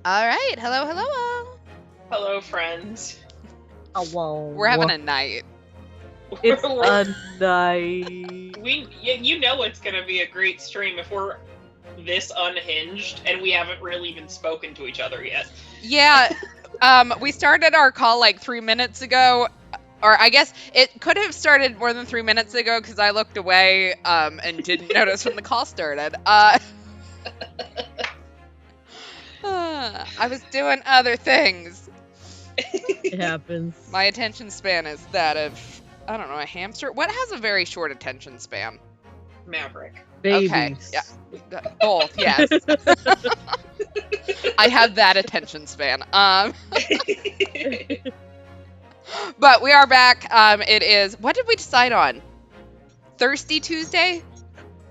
All right. Hello, hello. Hello, friends. Hello. We're having a night. It's a night. You know it's gonna be a great stream if we're this unhinged and we haven't really even spoken to each other yet. Yeah. We started our call like 3 minutes ago. Or I guess it could have started more than 3 minutes ago because I looked away and didn't notice when the call started. I was doing other things. It happens. My attention span is that of, I don't know, a hamster? What has a very short attention span? Maverick. Babies. Okay, yeah. Both, yes. I have that attention span. But we are back. It is, what did we decide on? Thirsty Tuesday?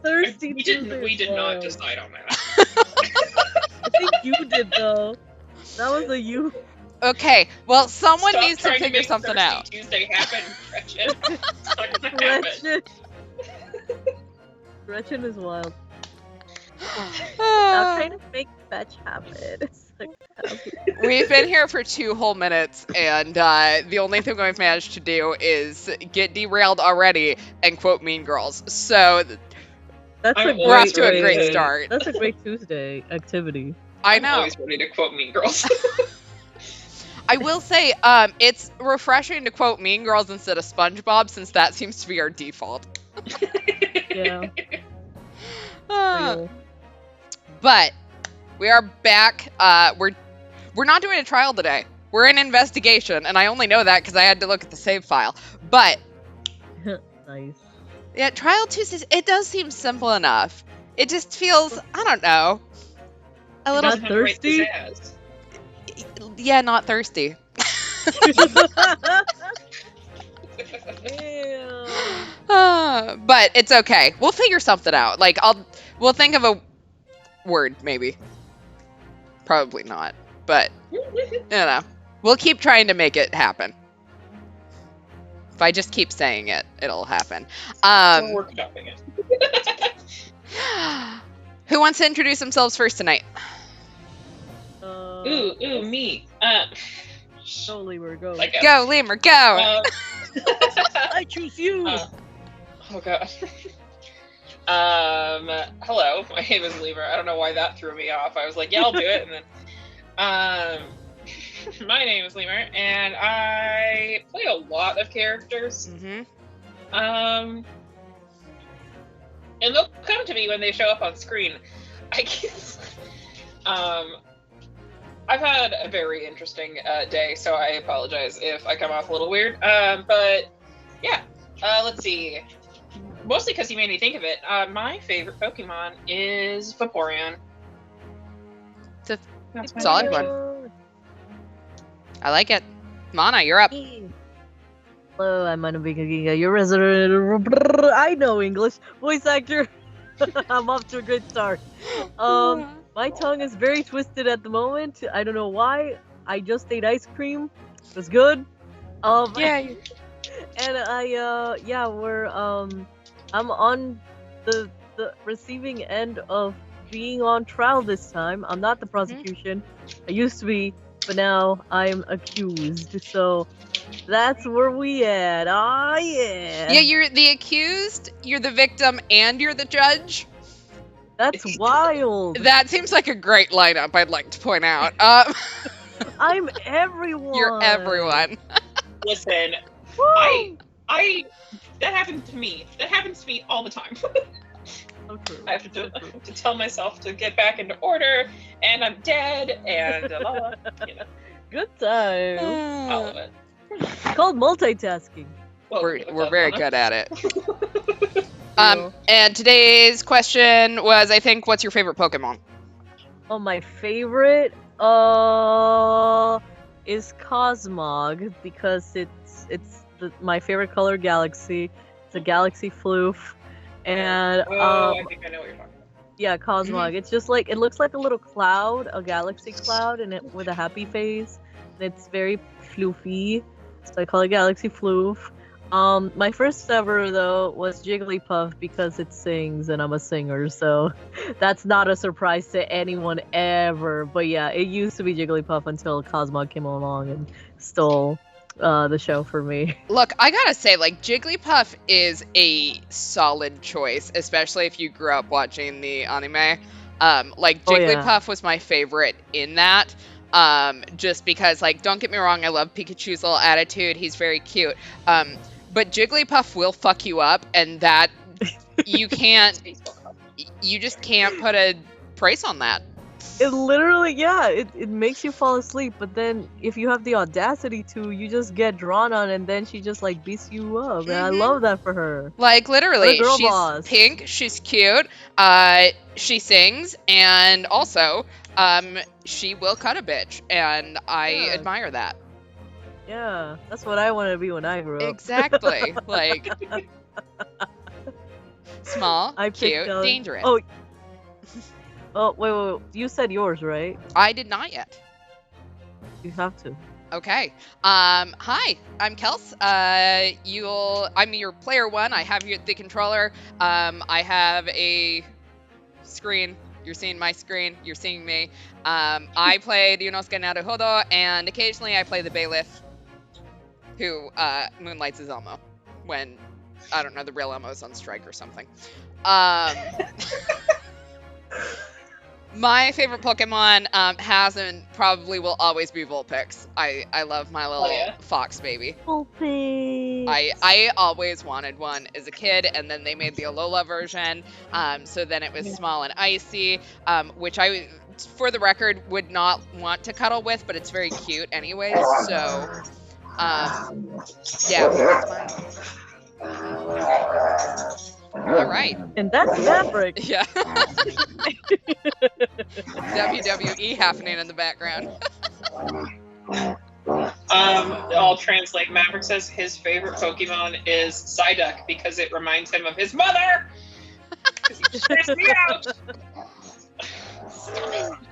Thirsty We Tuesday did as not well. decide on that. I think you did though. That was a you. Okay, well, someone Stop needs to trying figure make something Thirsty out. Tuesday happen, Gretchen. It's not gonna happen. Gretchen. Gretchen is wild. I'm trying to make fetch happen. It's like, We've been here for 2 whole minutes, and the only thing we've managed to do is get derailed already and quote Mean Girls. So that's I'm a we're off always to a ready great to- start. That's a great Tuesday activity. I I'm know. always ready to quote Mean Girls. I will say, it's refreshing to quote Mean Girls instead of SpongeBob, since that seems to be our default. Yeah. Real. But we are back. We're not doing a trial today. We're in investigation, and I only know that because I had to look at the save file. But Nice. yeah, Trial Tuesdays, it does seem simple enough. It just feels, I don't know, a little, Not thirsty? Pizzazz. yeah, not thirsty. Damn. But it's okay. We'll figure something out. Like, we'll think of a word, maybe. Probably not. But, you know, we'll keep trying to make it happen. If I just keep saying it, it'll happen. We're workshopping it. Who wants to introduce themselves first tonight? Ooh, me. Go, Lemur, go. I guess. Go, Lemur, go! I choose you. Oh god. Hello, my name is Lemur. I don't know why that threw me off. I was like, yeah, I'll do it, and then my name is Lemur, and I play a lot of characters. Mm-hmm. And they'll come to me when they show up on screen. I guess. I've had a very interesting day, so I apologize if I come off a little weird. But yeah, let's see. Mostly because you made me think of it. My favorite Pokemon is Vaporeon. It's a That's my solid favorite. one. I like it. Mana, you're up. Hello, I'm Manabingu, your resident. I know English voice actor. I'm off to a great start. My tongue is very twisted at the moment. I don't know why. I just ate ice cream. It was good. Yay. And I'm on the receiving end of being on trial this time. I'm not the prosecution. I used to be, but now I'm accused. So that's where we at. Ah, yeah. Yeah, you're the accused, you're the victim, and you're the judge. That's wild. That seems like a great lineup, I'd like to point out. I'm everyone. You're everyone. Listen, Woo! I that happens to me. That happens to me all the time. So true. I have to tell myself to get back into order, and I'm dead, and you know, Good time. all of it. It's called multitasking. Well, We're very good at it. Cool. And today's question was, I think, what's your favorite Pokemon? Oh, my favorite is Cosmog because it's my favorite color galaxy. It's a galaxy floof. And I think I know what you're talking about. yeah, Cosmog. It's just like, it looks like a little cloud, a galaxy cloud, and it with a happy face. And it's very floofy, so I call it Galaxy Floof. My first ever though was Jigglypuff because it sings and I'm a singer, so that's not a surprise to anyone ever. But yeah, it used to be Jigglypuff until Cosmog came along and stole the show for me. Look, I gotta say, like, Jigglypuff is a solid choice, especially if you grew up watching the anime. Like, Oh, yeah. Jigglypuff was my favorite in that. Just because, like, don't get me wrong, I love Pikachu's little attitude. He's very cute. But Jigglypuff will fuck you up, and that you just can't put a price on that. It literally, yeah, it makes you fall asleep, but then if you have the audacity to, you just get drawn on and then she just like beats you up. And I love that for her. Like, literally, What a girl she's boss. pink, she's cute, she sings, and also, she will cut a bitch, and I Yeah. admire that. Yeah, that's what I wanted to be when I grew up. Exactly. Like, small, I picked, cute, dangerous. Oh, wait, you said yours, right? I did not yet. You have to. Okay. Hi, I'm Kels. I'm your player 1. I have the controller. I have a screen. You're seeing my screen. You're seeing me. I play the Yunosuke Naruhodo, and occasionally I play the bailiff, who moonlights as Elmo when, I don't know, the real Elmo's on strike or something. My favorite Pokemon has and probably will always be Vulpix. I love my little fox baby. Vulpix. I always wanted one as a kid, and then they made the Alola version. So then it was small and icy, which I, for the record, would not want to cuddle with, but it's very cute anyways. So, yeah. All right. And that's Maverick. Yeah. WWE happening in the background. I'll translate. Maverick says his favorite Pokemon is Psyduck because it reminds him of his mother. Because he stressed me out.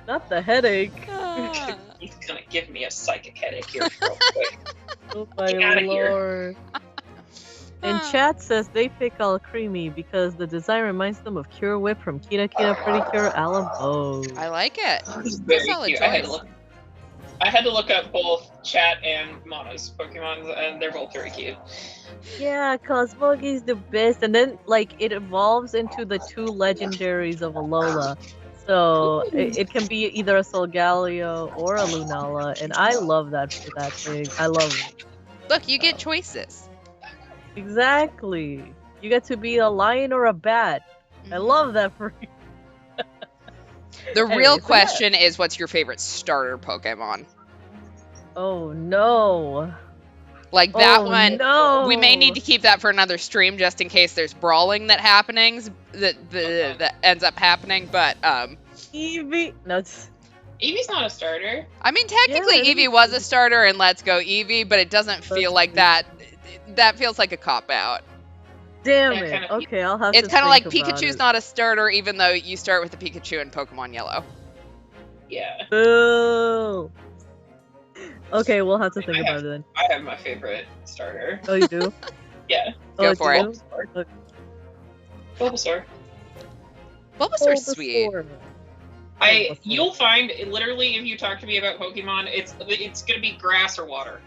Not the headache. He's gonna give me a psychic headache here real quick. Oh my Get outta here. lord. And chat says they pick Alcremie because the design reminds them of Cure Whip from Kita Kita Pretty Cure Alamo. I like it. It's very Solid cute. choice. I had to look up both Chat and Mona's Pokemon, and they're both very cute. Yeah, Cosmog is the best. And then, like, it evolves into the 2 legendaries of Alola. So, it can be either a Solgaleo or a Lunala. And I love that for that thing. I love it. Look, you get choices. Exactly. You get to be a lion or a bat. I love that for you. The Anyway, real so question is, what's your favorite starter Pokemon? Oh no. Like that Oh, one. no. We may need to keep that for another stream just in case there's brawling that that ends up happening. But Eevee. No, it's... Eevee's not a starter. I mean, technically Yeah, Eevee was a starter in Let's Go Eevee, but it doesn't feel like that. That feels like a cop out. Damn Yeah, it. kinda- Okay, I'll have to It's kind of like think about Pikachu's it. not a starter, even though you start with a Pikachu in Pokemon Yellow. Yeah. Boo. Okay, we'll have to think I about have- it then. I have my favorite starter. Oh, you do? Yeah. Go Oh, for you it. do? Bulbasaur. Bulbasaur. Bulbasaur's sweet. Bulbasaur. You'll find literally if you talk to me about Pokemon, it's gonna be grass or water.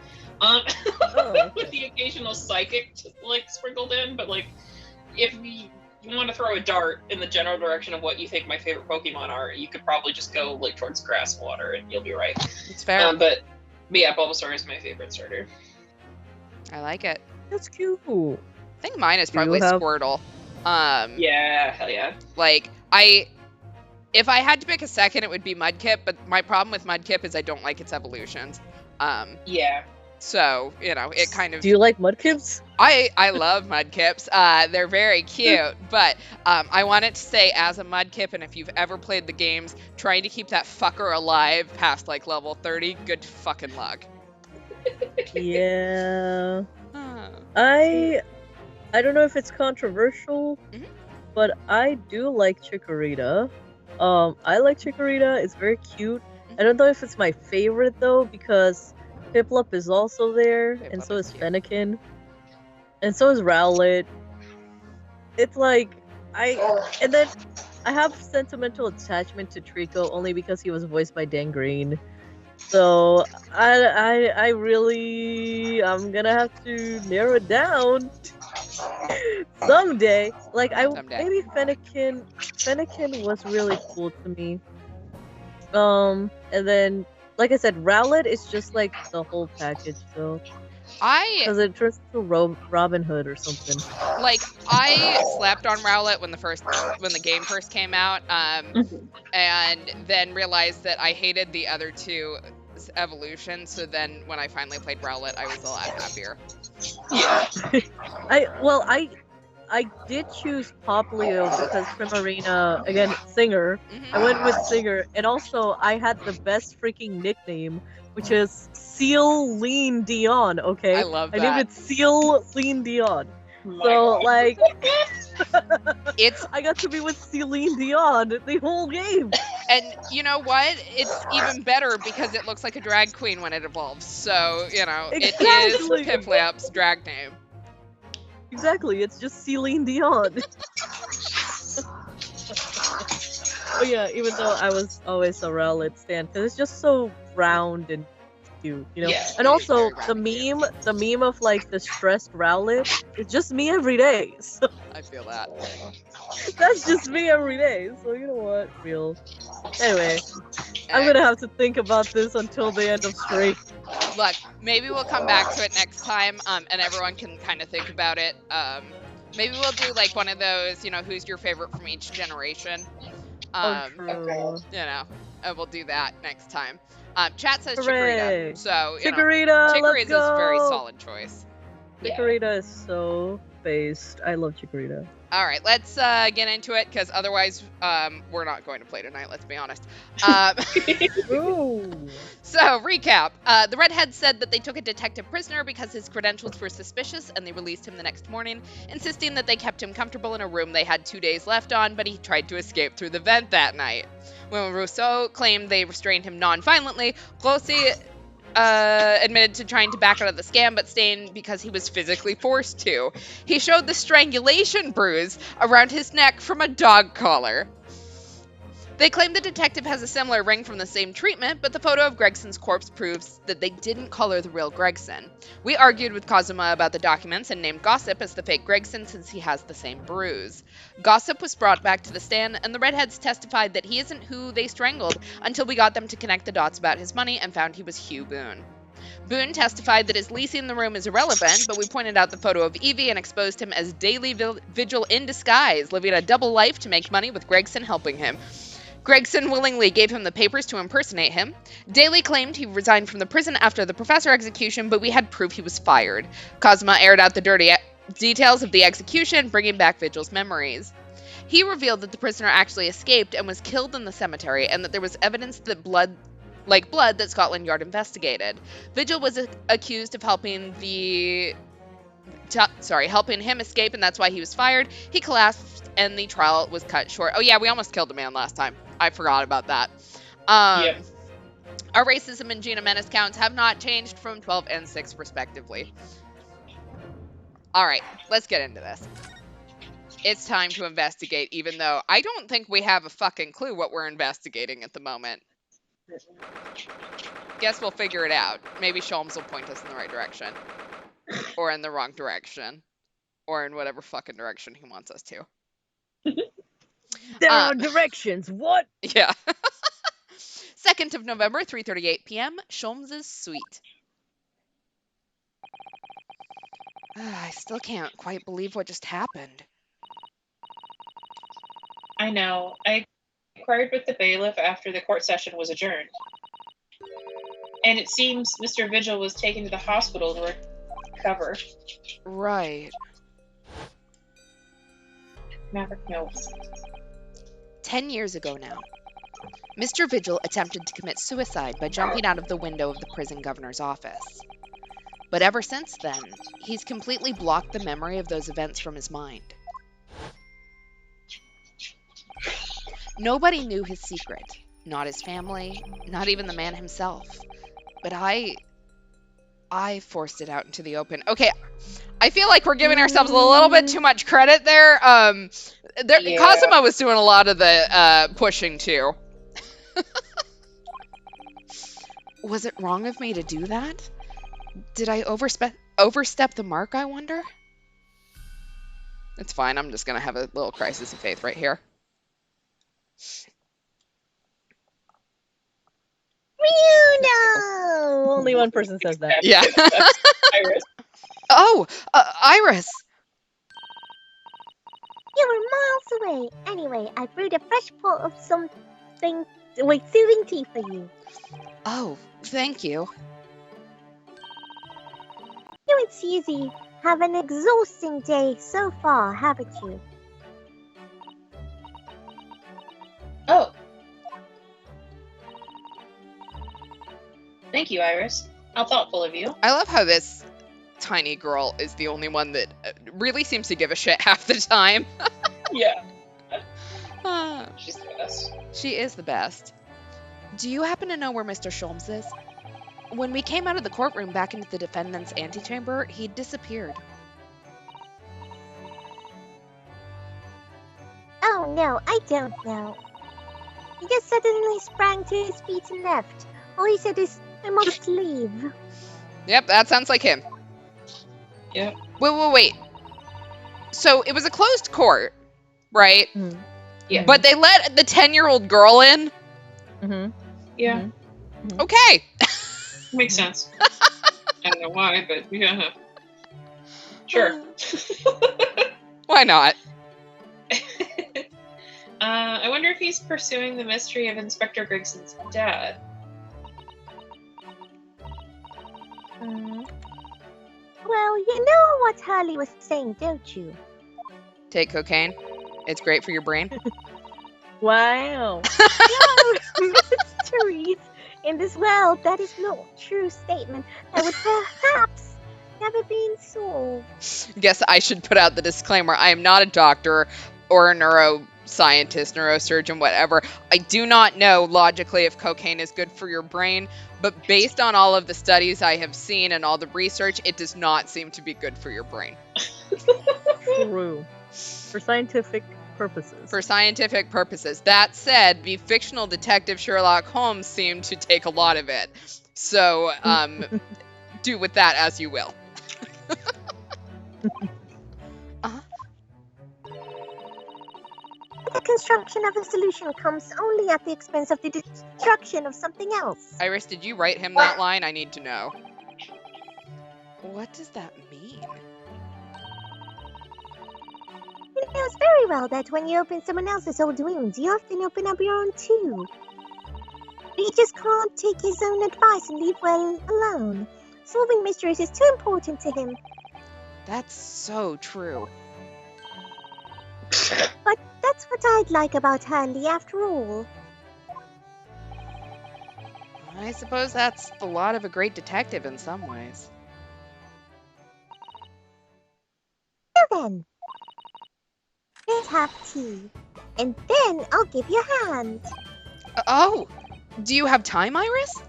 okay. With the occasional psychic like sprinkled in, but like if you want to throw a dart in the general direction of what you think my favorite Pokemon are, you could probably just go like towards grass, water, and you'll be right. It's fair. But yeah, Bulbasaur is my favorite starter. I like it. That's cute. I think mine is Do you probably have- Squirtle. Yeah, hell yeah. Like, if I had to pick a second, it would be Mudkip, but my problem with Mudkip is I don't like its evolutions. Yeah. So, you know, it kind of... Do you like Mudkips? I love Mudkips. They're very cute, but I wanted to say as a Mudkip, and if you've ever played the games, trying to keep that fucker alive past, like, level 30, good fucking luck. Yeah. I don't know if it's controversial, Mhm. but I do like Chikorita. I like Chikorita. It's very cute. I don't know if it's my favorite though, because Piplup is also there, and Piplup so is is cute. Fennekin. and so is Rowlet. It's like and then I have sentimental attachment to Trico only because he was voiced by Dan Green. So I really I'm gonna have to narrow it down someday. Like Someday. maybe Fennekin was really cool to me. And then like I said, Rowlet is just like the whole package though. Because it turns to Robin Hood or something. Like, I slept on Rowlet when the game first came out, and then realized that I hated the other two evolutions. So then, when I finally played Rowlet, I was a lot happier. I did choose Poplio because Primarina, again, singer. Mhm. I went with singer, and also I had the best freaking nickname, which is Celine Dion. Okay, I love I named that. it Celine Dion. So like, It's I got to be with Celine Dion the whole game. And you know what? It's even better because it looks like a drag queen when it evolves. So, you know, Exactly. it is Piplump's drag name. Exactly, it's just Celine Dion. But yeah, even though I was always a Rowlet stan, because it's just so round and cute, you know. Yeah, and it is also very round and the meme of like the stressed Rowlet, it's just me every day. So I feel that. that's just me every day. So you know what, real. Anyway, I'm gonna have to think about this until the end of stream. Look, maybe we'll come back to it next time, and everyone can kind of think about it. Maybe we'll do like one of those, you know, who's your favorite from each generation. True. You know, we'll do that next time. Chat says Hooray. Chikorita, so you Chikorita, know, let's Chikorita is a very go! solid choice. Chikorita is so based. I love Chikorita. All right, let's get into it because otherwise, we're not going to play tonight. Let's be honest. Ooh. So, recap. The redhead said that they took a detective prisoner because his credentials were suspicious, and they released him the next morning, insisting that they kept him comfortable in a room they had 2 days left on, but he tried to escape through the vent that night. When Rousseau claimed they restrained him non-violently, Grossi admitted to trying to back out of the scam, but staying because he was physically forced to. He showed the strangulation bruise around his neck from a dog collar. They claim the detective has a similar ring from the same treatment, but the photo of Gregson's corpse proves that they didn't collar the real Gregson. We argued with Kazuma about the documents and named Gossip as the fake Gregson since he has the same bruise. Gossip was brought back to the stand, and the redheads testified that he isn't who they strangled until we got them to connect the dots about his money and found he was Hugh Boone. Boone testified that his leasing the room is irrelevant, but we pointed out the photo of Evie and exposed him as daily vigil in disguise, living a double life to make money with Gregson helping him. Gregson willingly gave him the papers to impersonate him. Daly claimed he resigned from the prison after the professor execution, but we had proof he was fired. Kazuma aired out the dirty details of the execution, bringing back Vigil's memories. He revealed that the prisoner actually escaped and was killed in the cemetery, and that there was evidence that blood that Scotland Yard investigated. Vigil was accused of helping him escape, and that's why he was fired. He collapsed, and the trial was cut short. Oh yeah, we almost killed a man last time. I forgot about that. Our racism and Gina Menace counts have not changed from 12 and 6 respectively. All right, let's get into this. It's time to investigate, even though I don't think we have a fucking clue what we're investigating at the moment. Guess we'll figure it out. Maybe Sholmes will point us in the right direction. Or in the wrong direction. Or in whatever fucking direction he wants us to. There are directions, what? Yeah. 2nd of November, 3:38 p.m., Sholmes' suite. I still can't quite believe what just happened. I know. I inquired with the bailiff after the court session was adjourned. And it seems Mr. Vigil was taken to the hospital to recover. Right. Maverick notes. 10 years ago now, Mr. Vigil attempted to commit suicide by jumping out of the window of the prison governor's office. But ever since then, he's completely blocked the memory of those events from his mind. Nobody knew his secret, not his family, not even the man himself. But I I forced it out into the open. Okay, I feel like we're giving ourselves a little bit too much credit there. Yeah. Kazuma was doing a lot of the pushing too. Was it wrong of me to do that? Did I overstep the mark, I wonder? It's fine. I'm just going to have a little crisis of faith right here. No! Only one person says that. Yeah. That's Iris. Oh, Iris. You were miles away. Anyway, I brewed a fresh pot of something, soothing tea for you. Oh, thank you. You and Suzy have an exhausting day so far, haven't you? Oh. Thank you, Iris. How thoughtful of you. I love how this tiny girl is the only one that really seems to give a shit half the time. Yeah. Ah, She's the best. she is the best. Do you happen to know where Mr. Sholmes is? When we came out of the courtroom back into the defendant's antechamber, he'd disappeared. Oh no, I don't know. He just suddenly sprang to his feet and left. All he said is, I must leave. Yep, that sounds like him. Yep. Wait. So it was a closed court, right? Mm. Yeah. But they let the 10-year-old girl in? Mm-hmm. Yeah. Okay. Makes sense. I don't know why, but yeah. Sure. Why not? I wonder if he's pursuing the mystery of Inspector Grigson's dad. Well, you know what Hurley was saying, don't you? Take cocaine. It's great for your brain. Wow. No, mysteries. In this world, that is not a true statement that would perhaps never been solved. Guess I should put out the disclaimer. I am not a doctor or a neuroscientist, neurosurgeon, whatever. I do not know logically if cocaine is good for your brain, but based on all of the studies I have seen and all the research, it does not seem to be good for your brain. True. For scientific purposes. For scientific purposes. That said, the fictional detective Sherlock Holmes seemed to take a lot of it. So, do with that as you will. The construction of a solution comes only at the expense of the destruction of something else. Iris, did you write him that line? I need to know. What does that mean? He knows very well that when you open someone else's old wounds, you often open up your own too. He just can't take his own advice and leave well alone. Solving mysteries is too important to him. That's so true. But that's what I'd like about Hurley after all. I suppose that's the lot of a great detective in some ways. Now then, let's have tea. And then I'll give you a hand. Oh! Do you have time, Iris?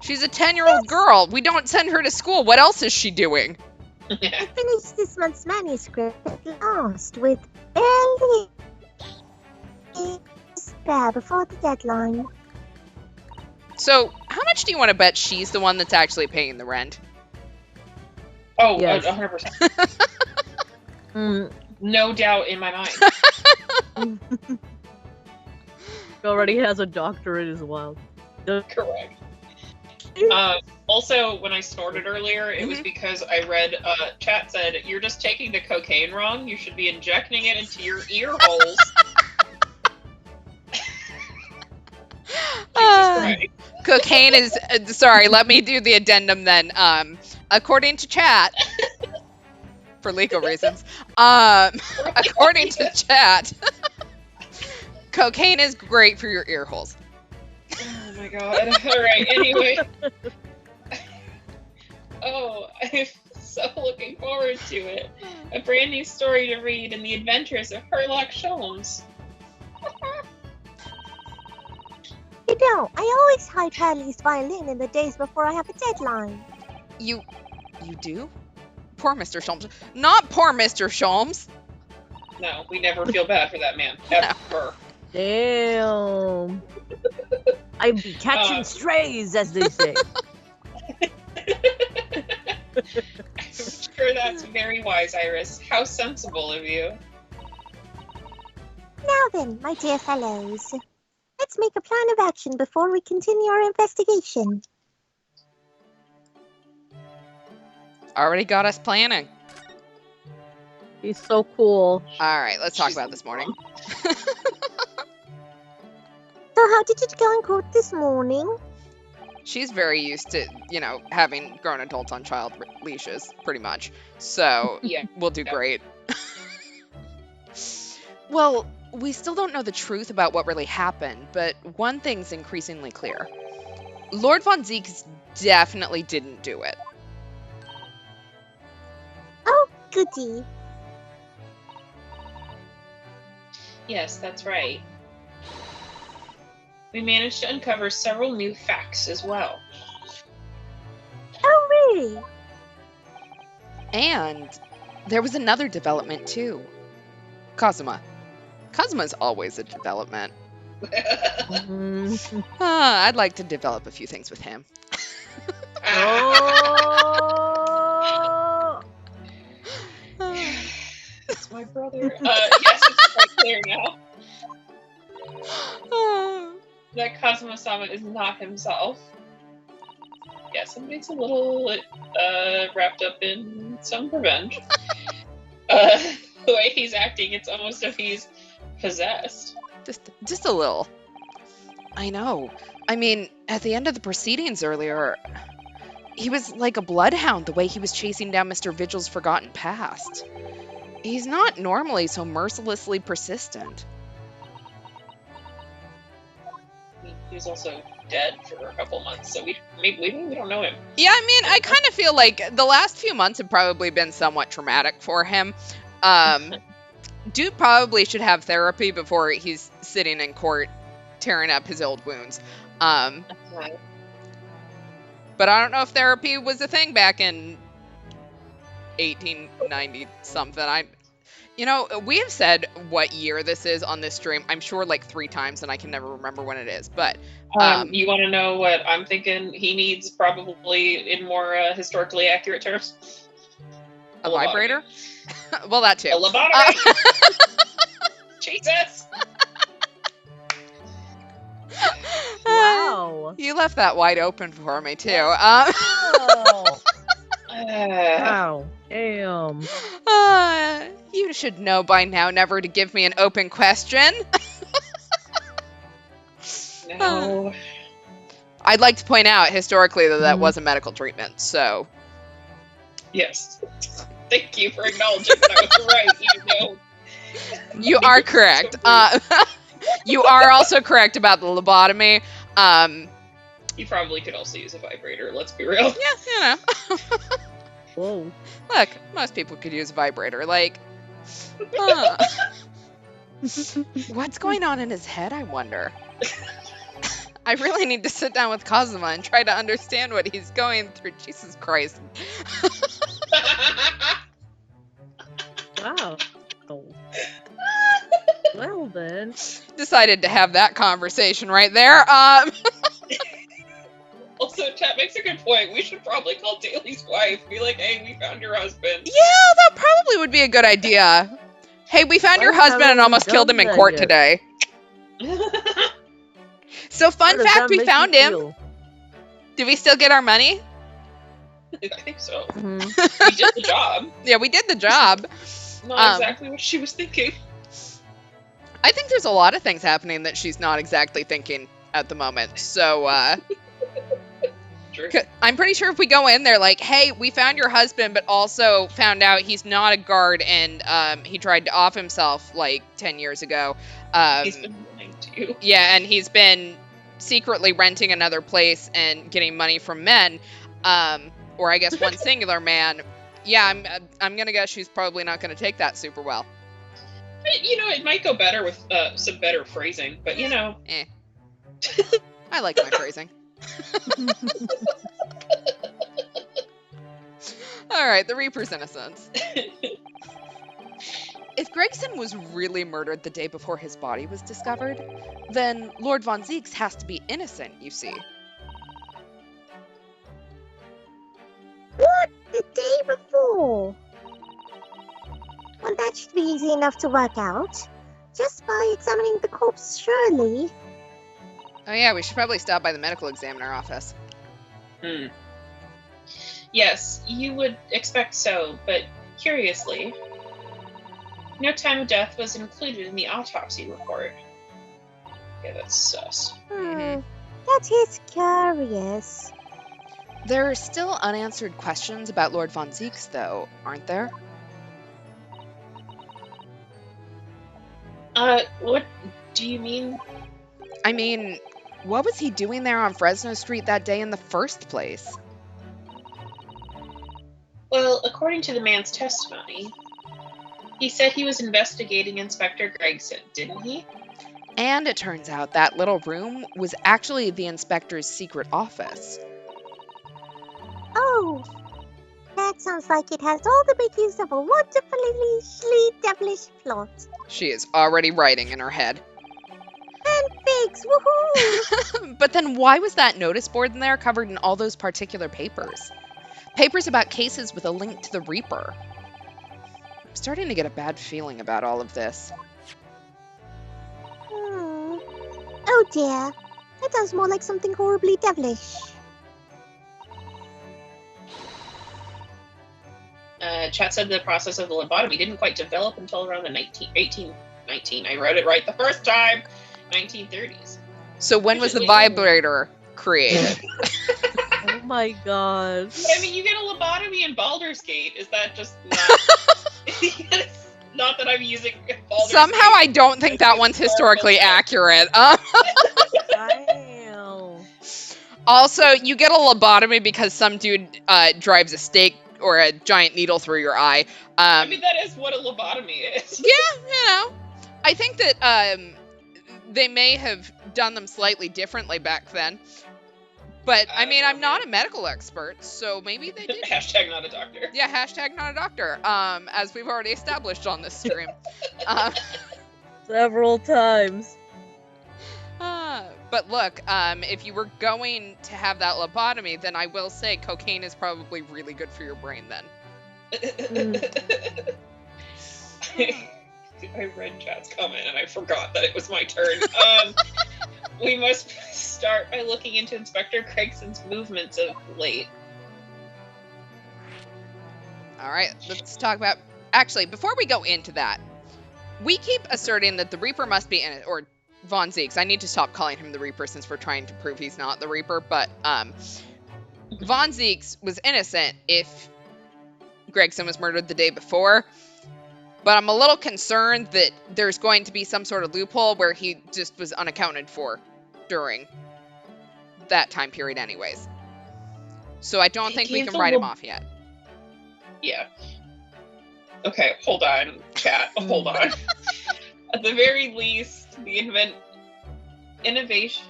She's a 10-year-old girl. We don't send her to school. What else is she doing? I finished this month's manuscript at last with barely spare before the deadline. So, how much do you want to bet she's the one that's actually paying the rent? Oh, Yes. 100%. Mm, No doubt in my mind. he already has a doctorate as well. Correct. Also, when I snorted earlier, it was because I read, chat said, you're just taking the cocaine wrong. You should be injecting it into your ear holes. Jesus Christ. Cocaine is... sorry, let me do the addendum then. According to chat... for legal reasons. According to chat... cocaine is great for your ear holes. Oh my god. Alright, anyway. Oh, I'm so looking forward to it. A brand new story to read in the adventures of Sherlock Holmes. You know, I always hide Hurley's violin in the days before I have a deadline. You do? Poor Mr. Sholmes. Not poor Mr. Sholmes. No, we never feel bad for that man. Ever. Damn. I'd be catching strays, as they say. I'm sure that's very wise, Iris. How sensible of you. Now then, my dear fellows, let's make a plan of action before we continue our investigation. Already got us planning. He's so cool. All right, let's talk about this morning. So how did it go in court this morning? She's very used to, having grown adults on child leashes, pretty much. So, Yeah. we'll do great. Well, we still don't know the truth about what really happened, but one thing's increasingly clear. Lord Von Zeeks definitely didn't do it. Oh, goody. Yes, that's right. We managed to uncover several new facts as well. Oh, really? And there was another development, too. Kazuma. Kazuma's always a development. I'd like to develop a few things with him. Oh. That's my brother. Yes, it's quite clear now that Kazuma-sama is not himself. Yes, and he's a little wrapped up in some revenge. The way he's acting, it's almost as if he's possessed. Just a little. I know. I mean, at the end of the proceedings earlier, he was like a bloodhound the way he was chasing down Mr. Vigil's forgotten past. He's not normally so mercilessly persistent. He was also dead for a couple months, so we don't know him. Yeah, I mean, I kind of feel like the last few months have probably been somewhat traumatic for him. Dude probably should have therapy before he's sitting in court tearing up his old wounds. But I don't know if therapy was a thing back in 1890 something. We have said what year this is on this stream, I'm sure like 3 times, and I can never remember when it is. But you want to know what I'm thinking he needs, probably in more historically accurate terms? A vibrator? Well, that too. A lobotomy! Jesus! Wow. You left that wide open for me too. Oh. Wow. Damn. You should know by now never to give me an open question. No. I'd like to point out historically that was a medical treatment, so. Yes. Thank you for acknowledging that I was right, even though. You are correct. You are also correct about the lobotomy. You probably could also use a vibrator, let's be real. Yeah, Whoa. Look, most people could use a vibrator. Like, what's going on in his head, I wonder? I really need to sit down with Kazuma and try to understand what he's going through. Jesus Christ. Wow. Oh. Well then. Decided to have that conversation right there. Also, chat makes a good point. We should probably call Daly's wife. Be like, hey, we found your husband. Yeah, that probably would be a good idea. Hey, we found your husband and almost killed him in court today. So, fun fact, we found him. Did we still get our money? I think so. Mm-hmm. We did the job. Yeah, we did the job. Not exactly what she was thinking. I think there's a lot of things happening that she's not exactly thinking at the moment. So, True. I'm pretty sure if we go in there like, hey, we found your husband, but also found out he's not a guard and he tried to off himself like 10 years ago. He's been lying to you. Yeah, and he's been secretly renting another place and getting money from men, or I guess one singular man. Yeah, I'm gonna guess she's probably not gonna take that super well. It might go better with some better phrasing, but I like my phrasing. Alright, the Reaper's innocence. If Gregson was really murdered the day before his body was discovered, then Lord Von Zieks has to be innocent, you see. What? The day before? Well, that should be easy enough to work out. Just by examining the corpse, surely. Oh yeah, we should probably stop by the medical examiner office. Yes, you would expect so, but curiously, no time of death was included in the autopsy report. Yeah, that's sus. That is curious. There are still unanswered questions about Lord Von Zieks, though, aren't there? What do you mean? I mean, what was he doing there on Fresno Street that day in the first place? Well, according to the man's testimony, he said he was investigating Inspector Gregson, didn't he? And it turns out that little room was actually the inspector's secret office. Oh, that sounds like it has all the makings of a wonderfully devilish plot. She is already writing in her head. And figs, woohoo! But then why was that notice board in there covered in all those particular papers? Papers about cases with a link to the Reaper. I'm starting to get a bad feeling about all of this. Oh dear, that sounds more like something horribly devilish. Chat said the process of the lobotomy didn't quite develop until around the 1819. I wrote it right the first time. 1930s. So when was the vibrator created? Oh my god. But I mean, you get a lobotomy in Baldur's Gate. Is that just not... Not that I'm using Baldur's Somehow Gate. I don't think that one's historically accurate. Damn. Also, you get a lobotomy because some dude drives a stake or a giant needle through your eye. I mean, that is what a lobotomy is. Yeah, you know. I think that they may have done them slightly differently back then. But, I mean, I'm not a medical expert, so maybe they did. Hashtag not a doctor. Yeah, hashtag not a doctor, as we've already established on this stream. Several times. But look, if you were going to have that lobotomy, then I will say cocaine is probably really good for your brain then. I read chat's comment and I forgot that it was my turn. We must start by looking into Inspector Gregson's movements of late. Alright, let's talk about... Actually, before we go into that, we keep asserting that the Reaper must be in it, or Von Zieks. I need to stop calling him the Reaper since we're trying to prove he's not the Reaper, but Von Zieks was innocent if Gregson was murdered the day before. But I'm a little concerned that there's going to be some sort of loophole where he just was unaccounted for during that time period anyways. So I don't think we can write him off yet. Yeah. Okay, hold on, chat. Hold on. At the very least, the innovation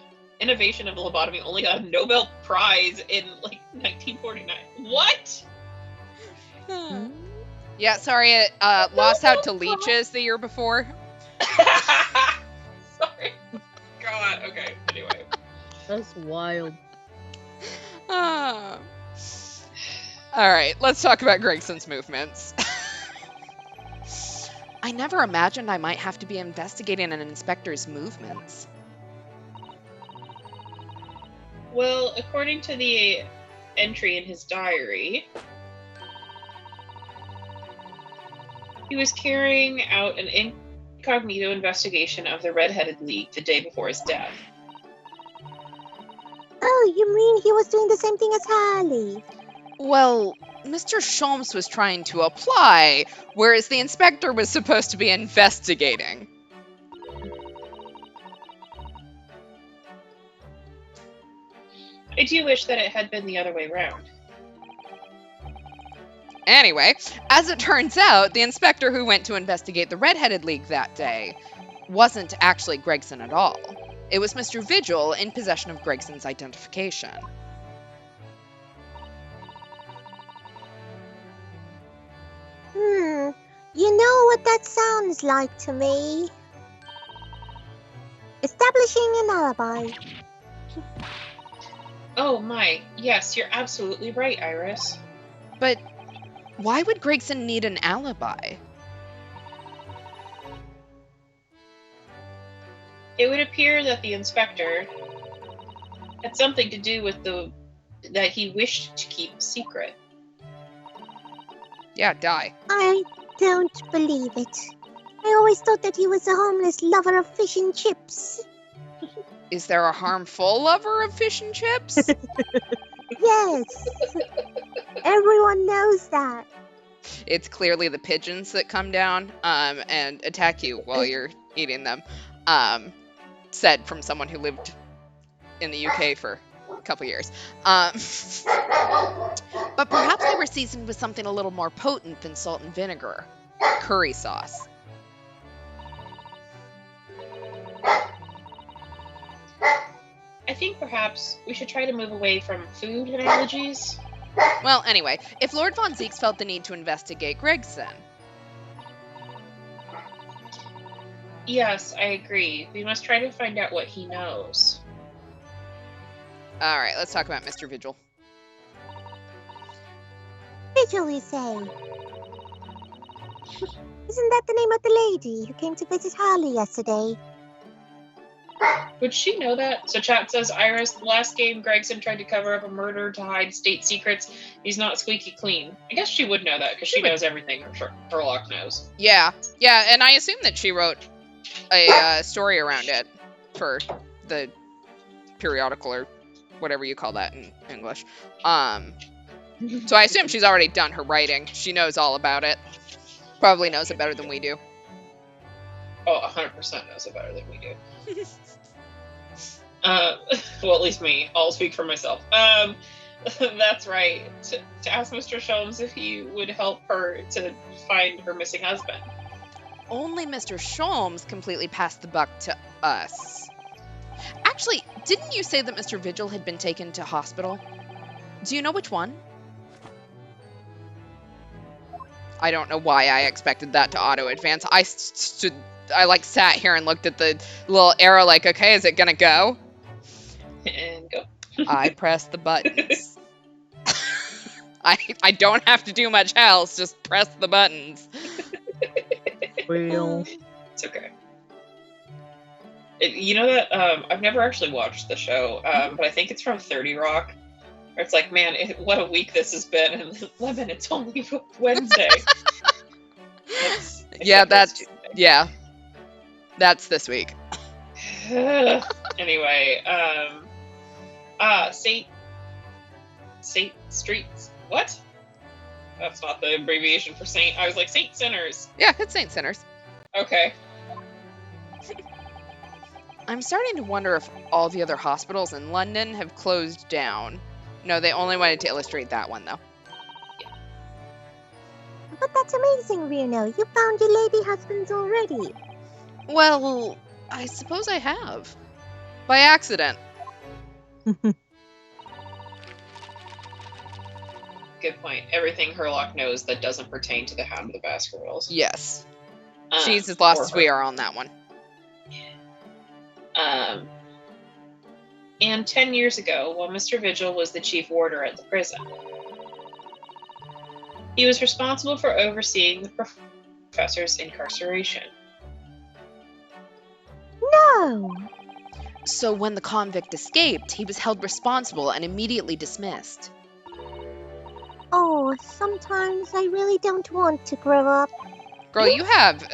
of the lobotomy only got a Nobel Prize in, like, 1949. What? Yeah, sorry, it lost out to leeches the year before. Sorry. God, okay, anyway. That's wild. Alright, let's talk about Gregson's movements. I never imagined I might have to be investigating an inspector's movements. Well, according to the entry in his diary, he was carrying out an incognito investigation of the Red-Headed League the day before his death. Oh, you mean he was doing the same thing as Harley? Well, Mr. Sholmes was trying to apply, whereas the inspector was supposed to be investigating. I do wish that it had been the other way around. Anyway, as it turns out, the inspector who went to investigate the Red-Headed League that day wasn't actually Gregson at all. It was Mr. Vigil in possession of Gregson's identification. You know what that sounds like to me? Establishing an alibi. Oh my, yes, you're absolutely right, Iris. But why would Gregson need an alibi? It would appear that the inspector had something to do with that he wished to keep secret. Yeah, die. I don't believe it. I always thought that he was a homeless lover of fish and chips. Is there a harmful lover of fish and chips? Yes. Everyone knows that. It's clearly the pigeons that come down and attack you while you're eating them. Said from someone who lived in the UK for a couple years. But perhaps they were seasoned with something a little more potent than salt and vinegar. Curry sauce. I think perhaps we should try to move away from food analogies. Well, anyway, if Lord Von Zeeks felt the need to investigate Gregson. Yes, I agree. We must try to find out what he knows. All right, let's talk about Mr. Vigil. Vigil, you say? Isn't that the name of the lady who came to visit Harley yesterday? Would she know that? So chat says, Iris, last game Gregson tried to cover up a murder to hide state secrets. He's not squeaky clean. I guess she would know that because she knows everything Sherlock knows. Yeah, and I assume that she wrote a story around it for the periodical or whatever you call that in English. So I assume she's already done her writing. She knows all about it. Probably knows it better than we do. Oh, 100% knows it better than we do. Well, at least me. I'll speak for myself. That's right. To ask Mr. Sholmes if he would help her to find her missing husband. Only Mr. Sholmes completely passed the buck to us. Actually, didn't you say that Mr. Vigil had been taken to hospital? Do you know which one? I don't know why I expected that to auto-advance. I sat here and looked at the little arrow like, okay, is it gonna go? And go. I pressed the buttons. I don't have to do much else, just press the buttons. Well, It's okay. You know that, I've never actually watched the show, but I think it's from 30 Rock. Where it's like, man, what a week this has been. And Lemon, it's only Wednesday. That's this week. Anyway, Saint Streets. What? That's not the abbreviation for Saint. I was like, Saint Sinners. Yeah, it's Saint Sinners. Okay. I'm starting to wonder if all the other hospitals in London have closed down. No, they only wanted to illustrate that one, though. But that's amazing, Reno. You found your lady husbands already. Well, I suppose I have. By accident. Good point. Everything Herlock knows that doesn't pertain to the Hound of the Baskervilles. Yes. She's as lost or as we her. are on that one. And 10 years ago, while Mr. Vigil was the chief warder at the prison, he was responsible for overseeing the professor's incarceration. No! So when the convict escaped, he was held responsible and immediately dismissed. Oh, sometimes I really don't want to grow up. Girl, you have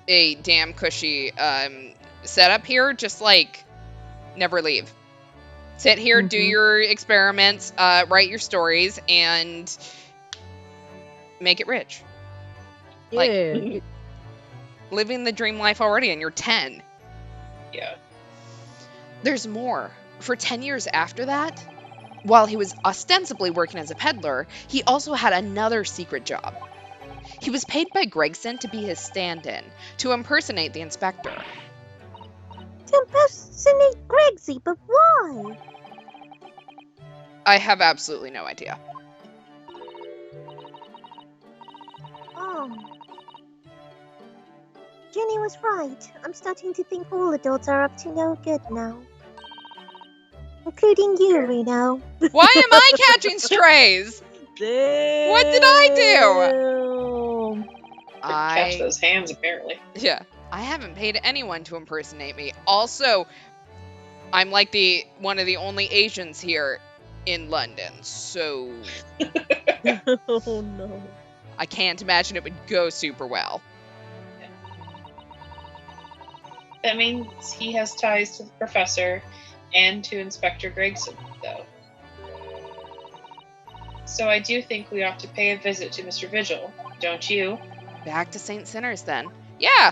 a damn cushy setup here. Just, like, never leave. Sit here, do your experiments, write your stories, and make it rich. Like, yeah. living the dream life already, and you're 10. Yeah. There's more. For 10 years after that, while he was ostensibly working as a peddler, he also had another secret job. He was paid by Gregson to be his stand-in, to impersonate the inspector. To impersonate Gregsy, but why? I have absolutely no idea. Oh. was right. I'm starting to think all adults are up to no good now. Including you, Reno. Why am I catching strays? Damn. What did I Catch do? those hands, apparently. Yeah. I haven't paid anyone to impersonate me. Also, I'm like one of the only Asians here in London, so Oh no. I can't imagine it would go super well. That means he has ties to the professor and to Inspector Gregson, though. So I do think we ought to pay a visit to Mr. Vigil, don't you? Back to St. Sinners then. Yeah,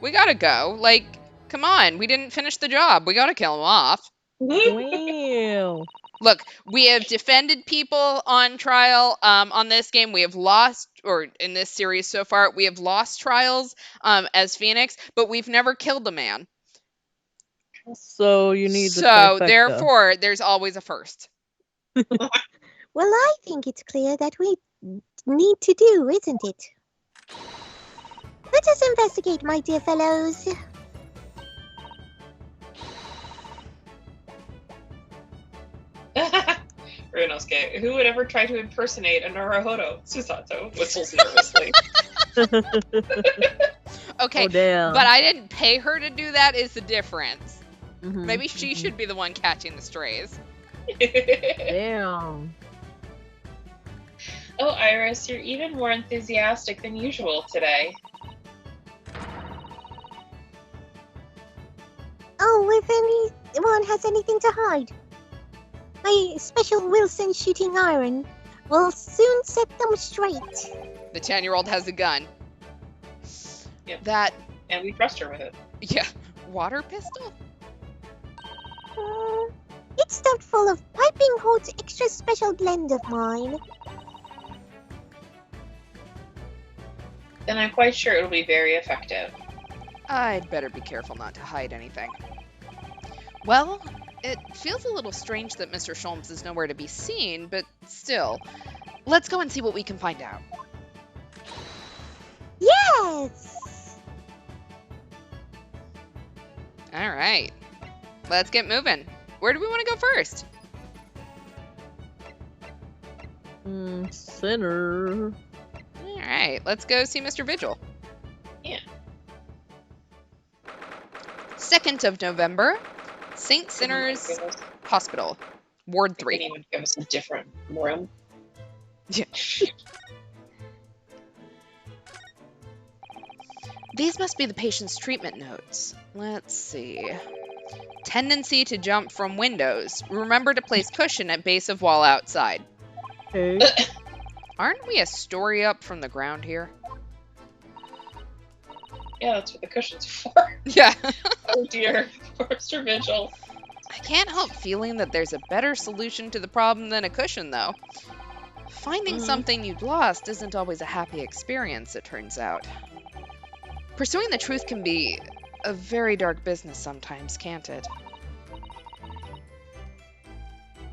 we gotta go. Like, come on, we didn't finish the job. We gotta kill him off. Wow. Look, we have defended people on trial on this game. We have lost, or in this series so far, we have lost trials as Phoenix, but we've never killed a man. So you need the So, trifecta. therefore, there's always a first. Well, I think it's clear that we need to do, isn't it? Let us investigate, my dear fellows. Runosuke, who would ever try to impersonate a Naruhodo? Susato whistles nervously. Okay, Oh damn. but I didn't pay her to do that is the difference. Mhm, Maybe she mhm. should be the one catching the strays. Damn. Oh, Iris, you're even more enthusiastic than usual today. Oh, if anyone has anything to hide, my special Wilson shooting iron will soon set them straight. The 10-year-old has a gun. Yep. That, And we trust her with it. yeah, water pistol? It's stuffed full of piping hot extra special blend of mine. Then I'm quite sure it'll be very effective. I'd better be careful not to hide anything. Well, it feels a little strange that Mr. Sholmes is nowhere to be seen, but still, let's go and see what we can find out. Yes! All right, let's get moving. Where do we want to go first? Sinner. All right, let's go see Mr. Vigil. Yeah. 2nd of November, St. Sinners Give us- Hospital, Ward they 3. couldn't even give us a different room. These must be the patient's treatment notes. Let's see. Tendency to jump from windows. Remember to place cushion at base of wall outside. Okay. Aren't we a story up from the ground here? Yeah, that's what the cushion's for. Yeah. Oh dear, Mr. Vigil. I can't help feeling that there's a better solution to the problem than a cushion, though. Finding something you'd lost isn't always a happy experience, it turns out. Pursuing the truth can be a very dark business sometimes, can't it?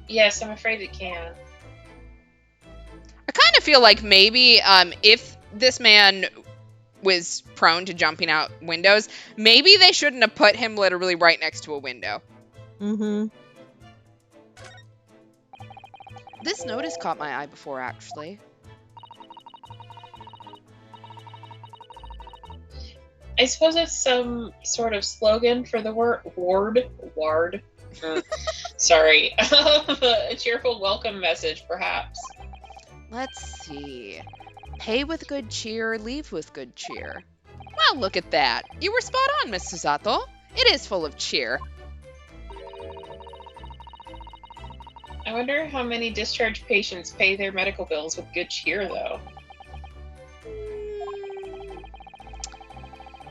Yes, I'm afraid it can. I kind of feel like maybe if this man was prone to jumping out windows, maybe they shouldn't have put him literally right next to a window. Mm-hmm. This notice caught my eye before, actually. I suppose it's some sort of slogan for the ward. Sorry. A cheerful welcome message, perhaps. Let's see. Pay with good cheer, leave with good cheer. Well, look at that. You were spot on, Miss Susato. It is full of cheer. I wonder how many discharged patients pay their medical bills with good cheer, though.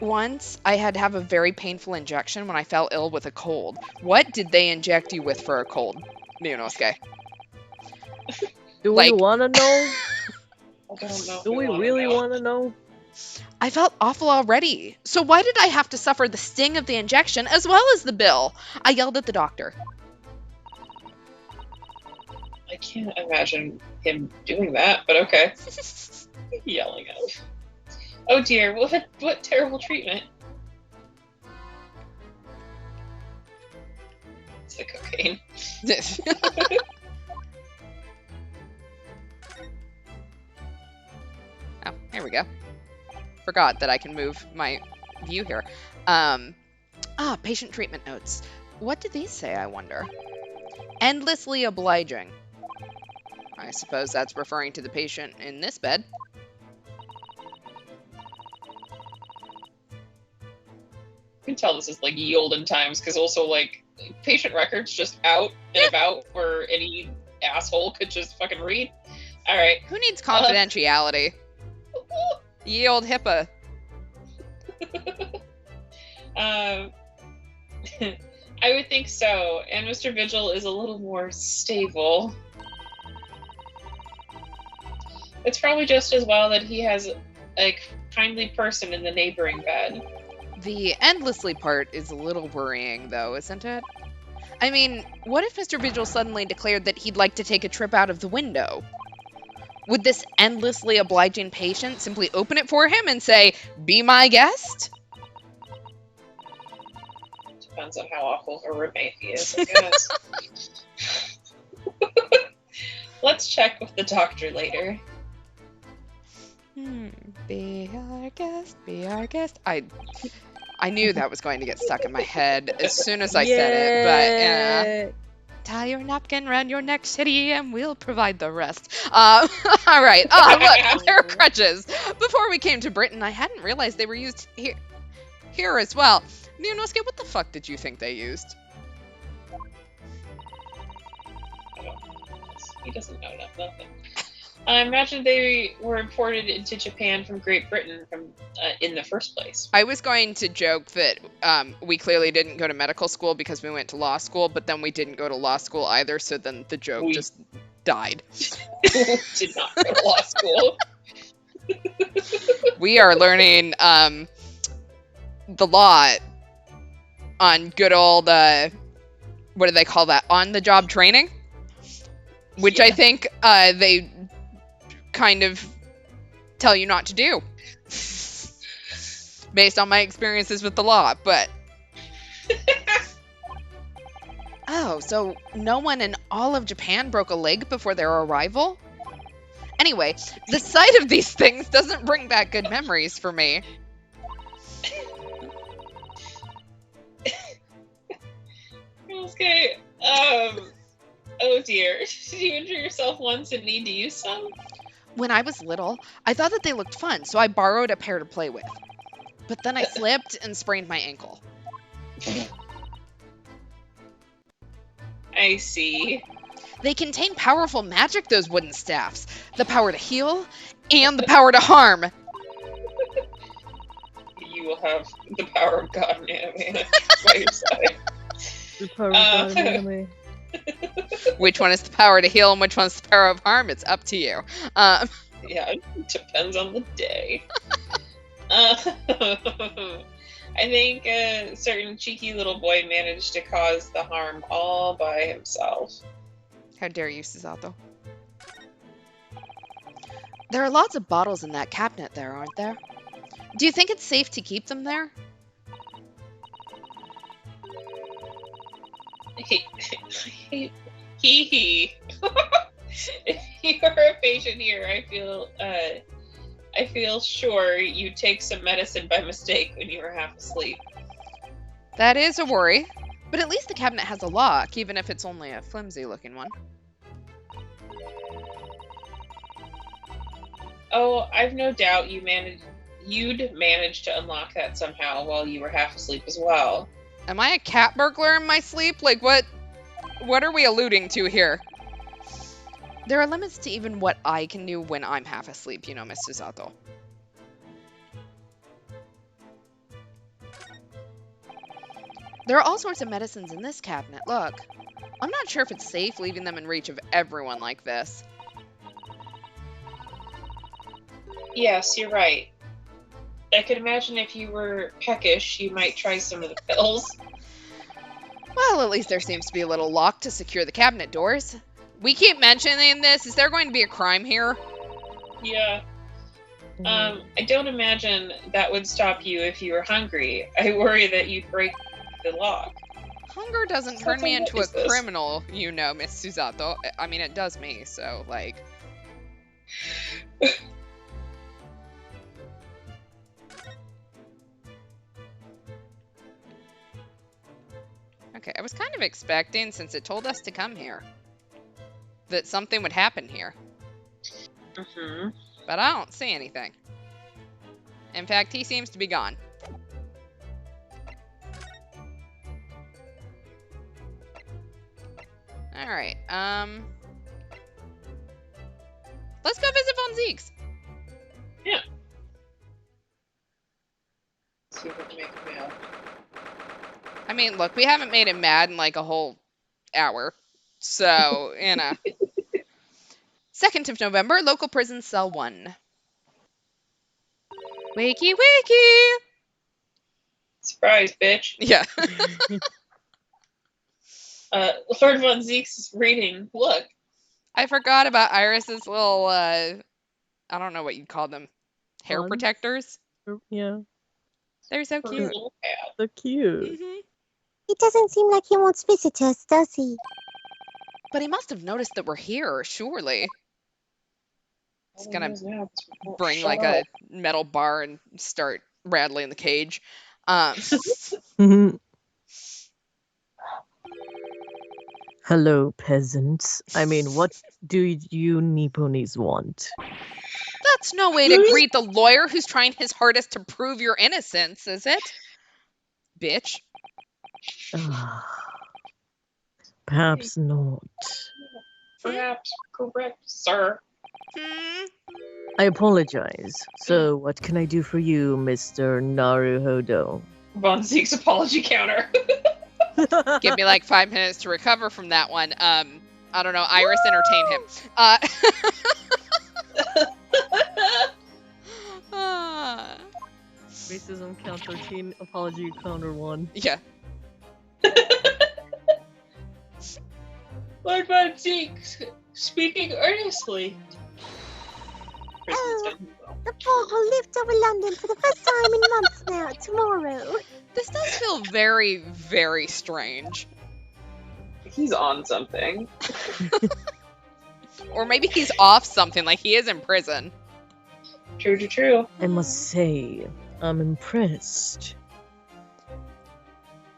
Once, I had to have a very painful injection when I fell ill with a cold. What did they inject you with for a cold, Miunosuke? Do Like- we want to know? I don't know. if Do we wanna really know. want to know? I felt awful already. So why did I have to suffer the sting of the injection as well as the bill? I yelled at the doctor. I can't imagine him doing that, but okay. Yelling at him. Oh dear, what terrible treatment. Oh, here we go. Forgot that I can move my view here. Patient treatment notes. What do these say, I wonder? Endlessly obliging. I suppose that's referring to the patient in this bed. You can tell this is like ye olden times, because also like patient records just out and about where any asshole could just fucking read. All right. Who needs confidentiality? Ye old HIPAA. I would think so. And Mr. Vigil is a little more stable. It's probably just as well that he has a kindly person in the neighboring bed. The endlessly part is a little worrying, though, isn't it? I mean, what if Mr. Vigil suddenly declared that he'd like to take a trip out of the window? Would this endlessly obliging patient simply open it for him and say, "Be my guest"? Depends on how awful a roommate he is, I guess. Let's check with the doctor later. Be our guest, be our guest. I knew that was going to get stuck in my head as soon as I said it, but yeah. Tie your napkin around your neck, city, and we'll provide the rest. All right. Oh, look, there are crutches. Before we came to Britain, I hadn't realized they were used here as well. Ninosuke, what the fuck did you think they used? He doesn't know nothing. I imagine they were imported into Japan from Great Britain in the first place. I was going to joke that we clearly didn't go to medical school because we went to law school, but then we didn't go to law school either, so then the joke just died. Did not go to law school. We are learning the law on good old, what do they call that? On-the-job training? Which I think they kind of tell you not to do. Based on my experiences with the law, but... Oh, so no one in all of Japan broke a leg before their arrival? Anyway, the sight of these things doesn't bring back good memories for me. Okay, oh dear. Did you injure yourself once and need to use some? When I was little, I thought that they looked fun, so I borrowed a pair to play with. But then I slipped and sprained my ankle. I see. They contain powerful magic, those wooden staffs. The power to heal and the power to harm. You will have the power of God and anime by your side. The power of God and anime. Which one is the power to heal and which one's the power of harm? It's up to you. Yeah, it depends on the day. I think a certain cheeky little boy managed to cause the harm all by himself. How dare you, Susato? There are lots of bottles in that cabinet there, aren't there? Do you think it's safe to keep them there? Hee. If you're a patient here, I feel sure you take some medicine by mistake when you were half asleep. That is a worry. But at least the cabinet has a lock, even if it's only a flimsy-looking one. Oh, I've no doubt you'd manage to unlock that somehow while you were half asleep as well. Am I a cat burglar in my sleep? Like, what are we alluding to here? There are limits to even what I can do when I'm half asleep, you know, Miss Susato. There are all sorts of medicines in this cabinet, look. I'm not sure if it's safe leaving them in reach of everyone like this. Yes, you're right. I could imagine if you were peckish, you might try some of the pills. Well, at least there seems to be a little lock to secure the cabinet doors. We keep mentioning this. Is there going to be a crime here? Yeah. I don't imagine that would stop you if you were hungry. I worry that you'd break the lock. Hunger doesn't turn me into a criminal, you know, Miss Susato. I mean, it does me, so, like... Okay, I was kind of expecting, since it told us to come here, that something would happen here. Mm-hmm. But I don't see anything. In fact, he seems to be gone. Alright, let's go visit Von Zeke's. Yeah. See if we can make him mad. I mean, look, we haven't made him mad in like a whole hour. So, you know. 2nd of November, local prison cell 1. Wakey, wakey! Surprise, bitch. Yeah. Lord Von Zeke's reading. Look. I forgot about Iris's little, I don't know what you'd call them. Hair Buns? protectors? Yeah, They're so Her cute. little hat. they're cute. Hmm. He doesn't seem like he wants visitors, does he? But he must have noticed that we're here, surely. He's All gonna he knows now is we won't bring shut like up. a metal bar and start rattling the cage. Hello, peasants. I mean, what do you Nipponese want? That's no way to greet the lawyer who's trying his hardest to prove your innocence, is it? Bitch. Perhaps not. Perhaps correct, sir. Hmm. I apologize. So, what can I do for you, Mr. Naruhodo? Von Zeke's apology counter. Give me like 5 minutes to recover from that one. I don't know. Iris, entertain him. Racism count 13, apology counter 1. Yeah. Lord Von Zeke, speaking earnestly. Oh, the fog will lift over London for the first time in months now, tomorrow. This does feel very, very strange. He's on something. Or maybe he's off something, like he is in prison. True. I must say, I'm impressed.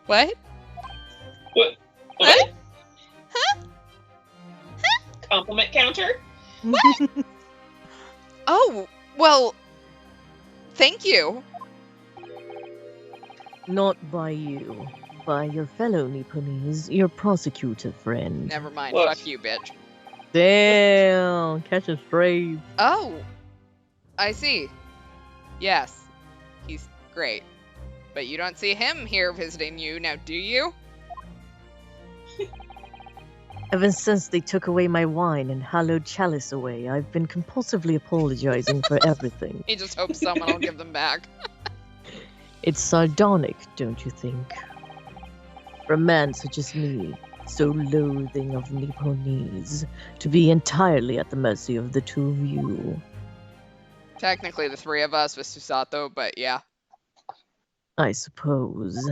What? What? Huh? Compliment counter? Oh, well, thank you. Not by you. By your fellow Nipponese, your prosecutor friend. Never mind. Look. Fuck you, bitch. Damn, catch a stray. Oh, I see. Yes, he's great. But you don't see him here visiting you now, do you? Ever since they took away my wine and hallowed chalice away, I've been compulsively apologizing for everything. He just hopes someone will give them back. It's sardonic, don't you think? For a man such as me, so loathing of Nipponese, to be entirely at the mercy of the two of you. Technically, the 3 of us with Susato, but yeah. I suppose.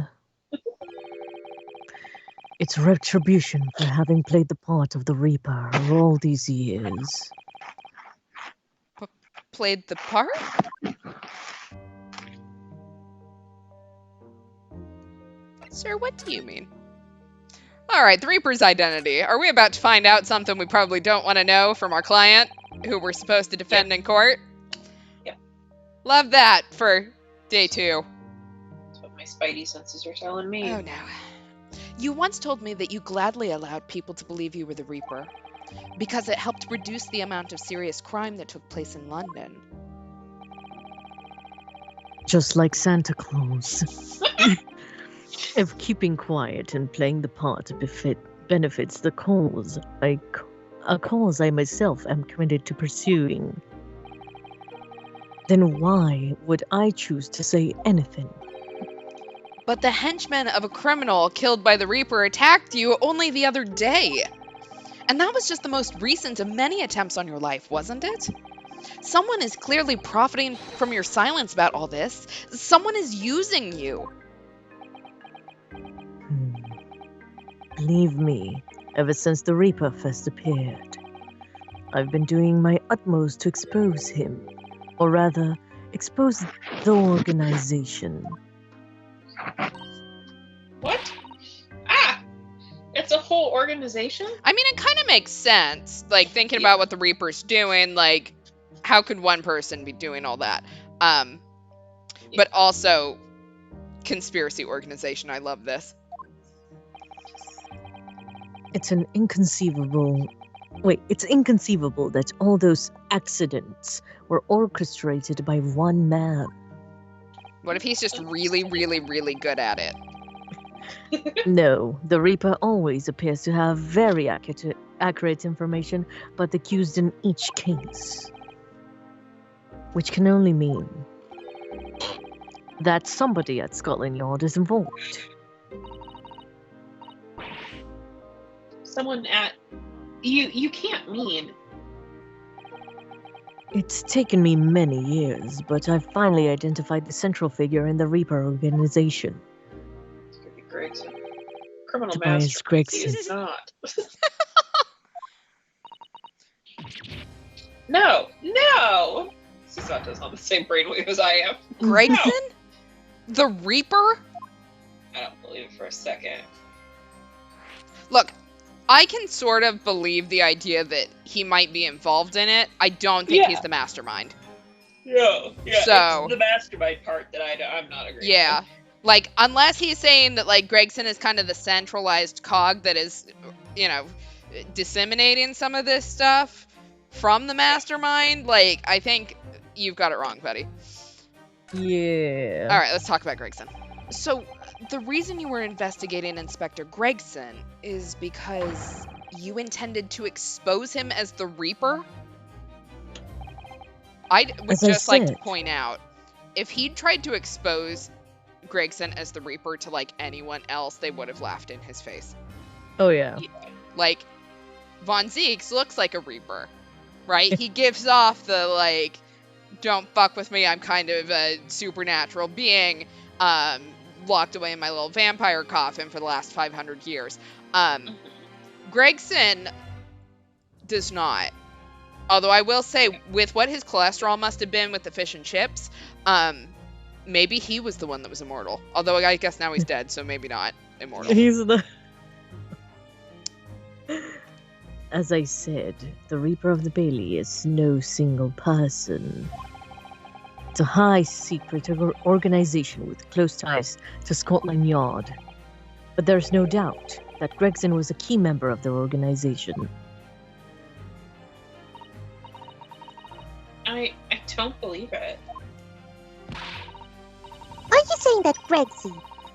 It's retribution for having played the part of the Reaper all these years. Played the part? Sir, what do you mean? Alright, the Reaper's identity. Are we about to find out something we probably don't want to know from our client, who we're supposed to defend in court? Yep. Love that for day 2. That's what my spidey senses are telling me. Oh no. You once told me that you gladly allowed people to believe you were the Reaper, because it helped reduce the amount of serious crime that took place in London. Just like Santa Claus. If keeping quiet and playing the part benefits the cause, a cause I myself am committed to pursuing, then why would I choose to say anything? But the henchman of a criminal killed by the Reaper attacked you only the other day. And that was just the most recent of many attempts on your life, wasn't it? Someone is clearly profiting from your silence about all this. Someone is using you. Believe me, ever since the Reaper first appeared, I've been doing my utmost to expose him, or rather, expose the organization. What? Ah! It's a whole organization? I mean, it kind of makes sense. Like, thinking Yeah. about what the Reaper's doing, like, how could one person be doing all that? But also, conspiracy organization. I love this. It's inconceivable that all those accidents were orchestrated by one man. What if he's just really, really, really good at it? No, the Reaper always appears to have very accurate information about the accused in each case. Which can only mean that somebody at Scotland Yard is involved. Someone at... You can't mean... It's taken me many years, but I've finally identified the central figure in the Reaper organization. It's gonna be Gregson. Criminal Tobias mastermind. Gregson. He is not. No! Sisato's on the same brainwave as I am. Gregson? The Reaper? I don't believe it for a second. Look, I can sort of believe the idea that he might be involved in it. I don't think he's the mastermind. Yeah. So- It's the mastermind part that I'm not agreeing Yeah. with. Like, unless he's saying that, like, Gregson is kind of the centralized cog that is, you know, disseminating some of this stuff from the mastermind, like, I think you've got it wrong, buddy. Yeah. All right, let's talk about Gregson. So, the reason you were investigating Inspector Gregson is because you intended to expose him as the Reaper? I would As I just like to said. point out, if he'd tried to expose Gregson as the Reaper to, like, anyone else, they would have laughed in his face. Oh, yeah. Like, Von Zeeks looks like a Reaper, right? He gives off the, like, don't fuck with me, I'm kind of a supernatural being, locked away in my little vampire coffin for the last 500 years. Gregson does not. Although I will say, with what his cholesterol must have been with the fish and chips, maybe he was the one that was immortal. Although I guess now he's dead, so maybe not immortal. He's the... As I said, the Reaper of the Bailey is no single person. It's a high-secret organization with close ties to Scotland Yard. But there's no doubt that Gregson was a key member of the organization. I don't believe it. Are you saying that Gregson,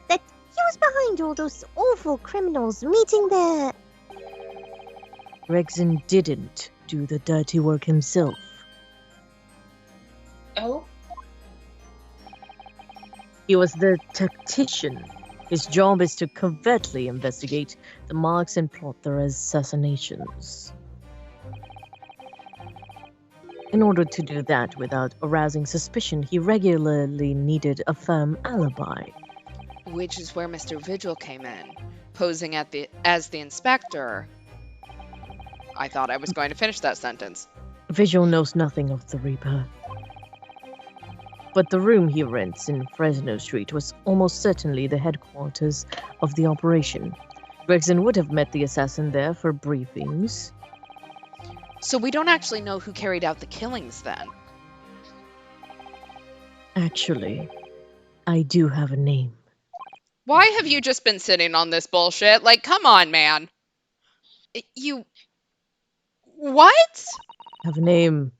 that he was behind all those awful criminals meeting the... Gregson didn't do the dirty work himself. Oh? He was the tactician. His job is to covertly investigate the marks and plot their assassinations. In order to do that without arousing suspicion, he regularly needed a firm alibi. Which is where Mr. Vigil came in, posing as the inspector. I thought I was going to finish that sentence. Vigil knows nothing of the Reaper. But the room he rents in Fresno Street was almost certainly the headquarters of the operation. Gregson would have met the assassin there for briefings. So we don't actually know who carried out the killings then. Actually, I do have a name. Why have you just been sitting on this bullshit? Like, come on, man. You... What? I have a name.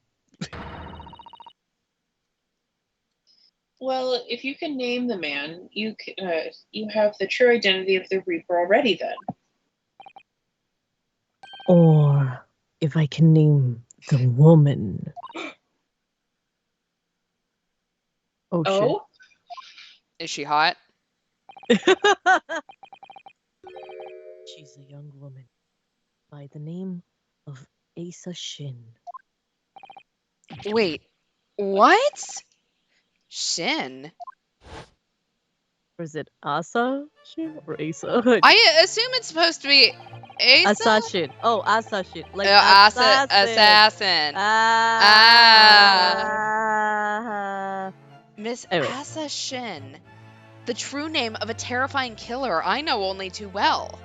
Well, if you can name the man, you have the true identity of the Reaper already then. Or if I can name the woman. Oh? Is she hot? She's a young woman by the name of Asa Shin. Wait, what? Shin? Or is it Asashin or Asa? I assume it's supposed to be Asa? Assassin. Oh, Assassin. Like Assassin. assassin. Ah. Miss Anyway. Asa Shin. The true name of a terrifying killer I know only too well.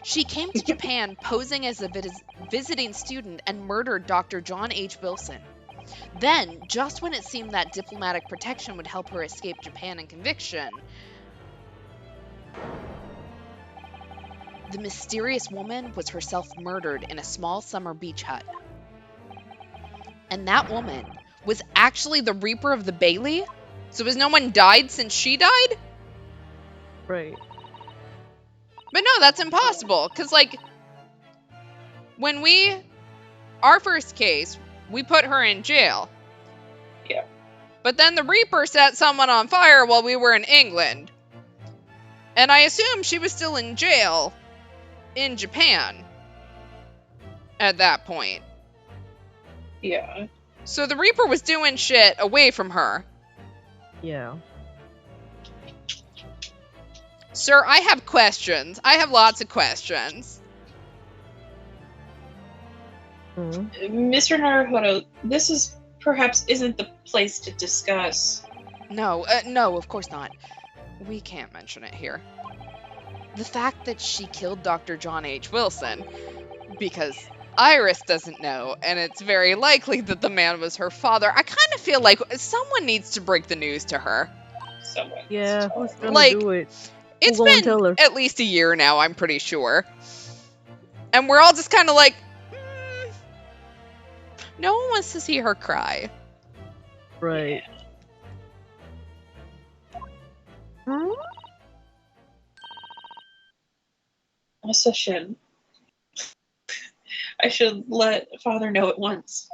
She came to Japan posing as a visiting student and murdered Dr. John H. Wilson. Then, just when it seemed that diplomatic protection would help her escape Japan and conviction, the mysterious woman was herself murdered in a small summer beach hut. And that woman was actually the Reaper of the Bailey? So has no one died since she died? Right. But no, that's impossible. Because, like, when our first case, we put her in jail. Yeah. But then the Reaper set someone on fire while we were in England. And I assume she was still in jail in Japan at that point. Yeah. So the Reaper was doing shit away from her. Yeah. Sir, I have questions. I have lots of questions. Mr. Naruhodo, this is perhaps isn't the place to discuss. No, of course not. We can't mention it here. The fact that she killed Dr. John H. Wilson, because Iris doesn't know, and it's very likely that the man was her father. I kind of feel like someone needs to break the news to her. Someone. Yeah, who's gonna Like, do it? It's We'll go and tell her. been at least a year now, I'm pretty sure. And we're all just kind of like, no one wants to see her cry. Right. Hmm? Assassin. I should let Father know at once.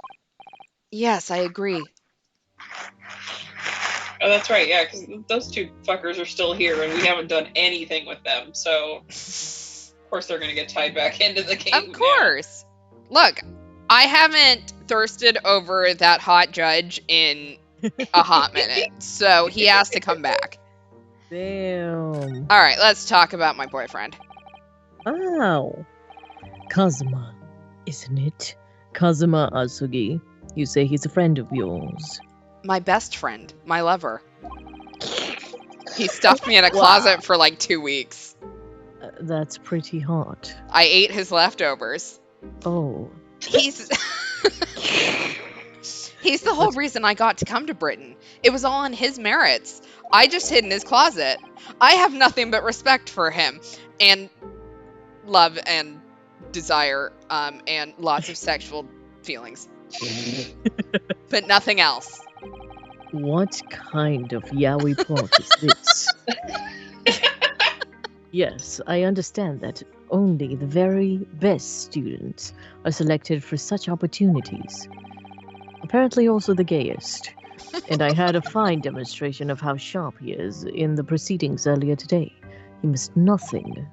Yes, I agree. Oh, that's right, yeah, because those two fuckers are still here and we haven't done anything with them, so of course they're gonna get tied back into the game. Of course. Look, I haven't thirsted over that hot judge in a hot minute, so he has to come back. Damn. All right, let's talk about my boyfriend. Oh. Kazuma, isn't it? Kazuma Asugi. You say he's a friend of yours. My best friend, my lover. He stuffed me in a closet for like 2 weeks. That's pretty hot. I ate his leftovers. Oh. He's the whole reason I got to come to Britain. It was all on his merits. I just hid in his closet. I have nothing but respect for him, and love and desire, and lots of sexual feelings. But nothing else. What kind of yaoi plot is this? Yes, I understand that only the very best students are selected for such opportunities. Apparently also the gayest. And I had a fine demonstration of how sharp he is in the proceedings earlier today. He missed nothing.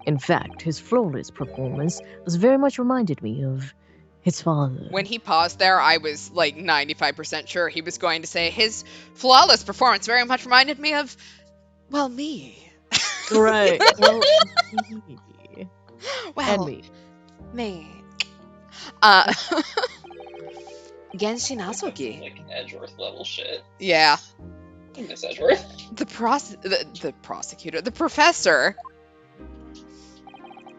In fact, his flawless performance was very much reminded me of his father. When he paused there, I was like 95% sure he was going to say his flawless performance very much reminded me of, well, me. Right. Well, Well, and me. me. Genshin Asuki. Like Edgeworth level shit. Yeah. I miss Edgeworth. The prosecutor, the professor.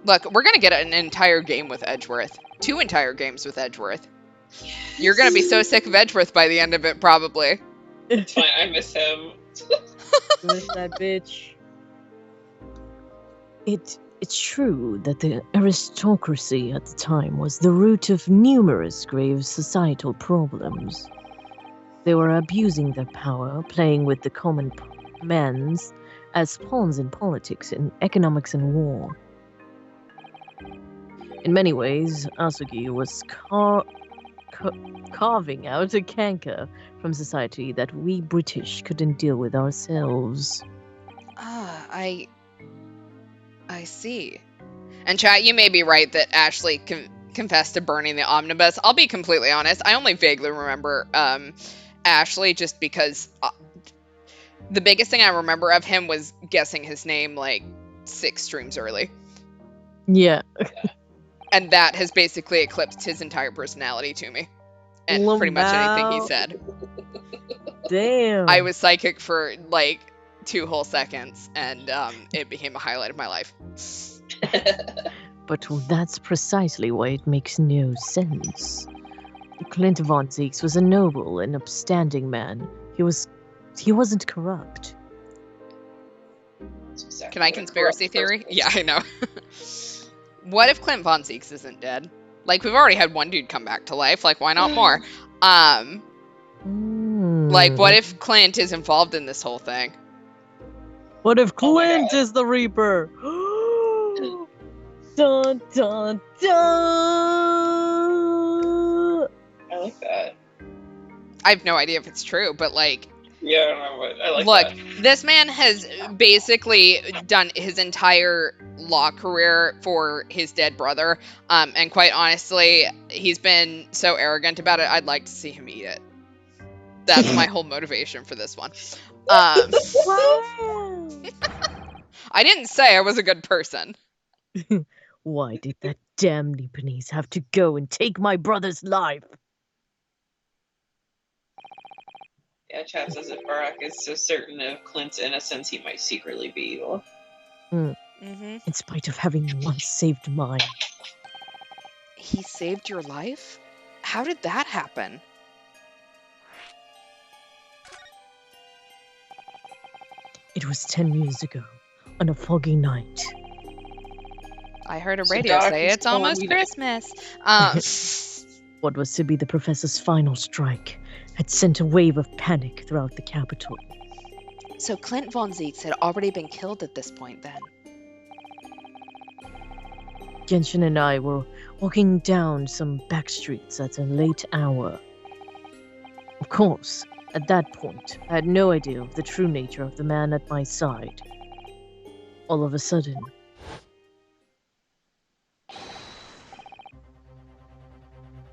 Look, we're gonna get an entire game with Edgeworth. 2 entire games with Edgeworth. Yes. You're gonna be so sick of Edgeworth by the end of it, probably. It's fine, I miss him. Miss that bitch. It's true that the aristocracy at the time was the root of numerous grave societal problems. They were abusing their power, playing with the common mans as pawns in politics and economics and war. In many ways, Asugi was carving out a canker from society that we British couldn't deal with ourselves. I see. And chat, you may be right that Ashley confessed to burning the omnibus. I'll be completely honest, I only vaguely remember Ashley just because the biggest thing I remember of him was guessing his name like 6 streams early. Yeah. And that has basically eclipsed his entire personality to me. And pretty much anything he said. Damn. I was psychic for like 2 whole seconds, and it became a highlight of my life. But that's precisely why it makes no sense. Clint Von Zieks was a noble and upstanding man. He wasn't corrupt. Can I conspiracy theory? Yeah, I know. What if Clint Von Zieks isn't dead? Like, we've already had one dude come back to life. Like, why not more? Like, what if Clint is involved in this whole thing? What if Clint is the Reaper? Dun dun dun! I like that. I have no idea if it's true, but like, Yeah, I don't know what I like. look, that. this man has basically done his entire law career for his dead brother. And quite honestly, he's been so arrogant about it, I'd like to see him eat it. That's my whole motivation for this one. Wow. I didn't say I was a good person. Why did that damn Nipponese have to go and take my brother's life? Yeah, chat says if Barack is so certain of Clint's innocence, he might secretly be evil. Mm-hmm. In spite of having once saved mine. He saved your life? How did that happen? It was 10 years ago, on a foggy night. I heard a So radio Doc say is it's almost telling me Christmas. What was to be the professor's final strike had sent a wave of panic throughout the capital. So Clint Von Zieks had already been killed at this point then. Genshin and I were walking down some back streets at a late hour. Of course, at that point, I had no idea of the true nature of the man at my side. All of a sudden,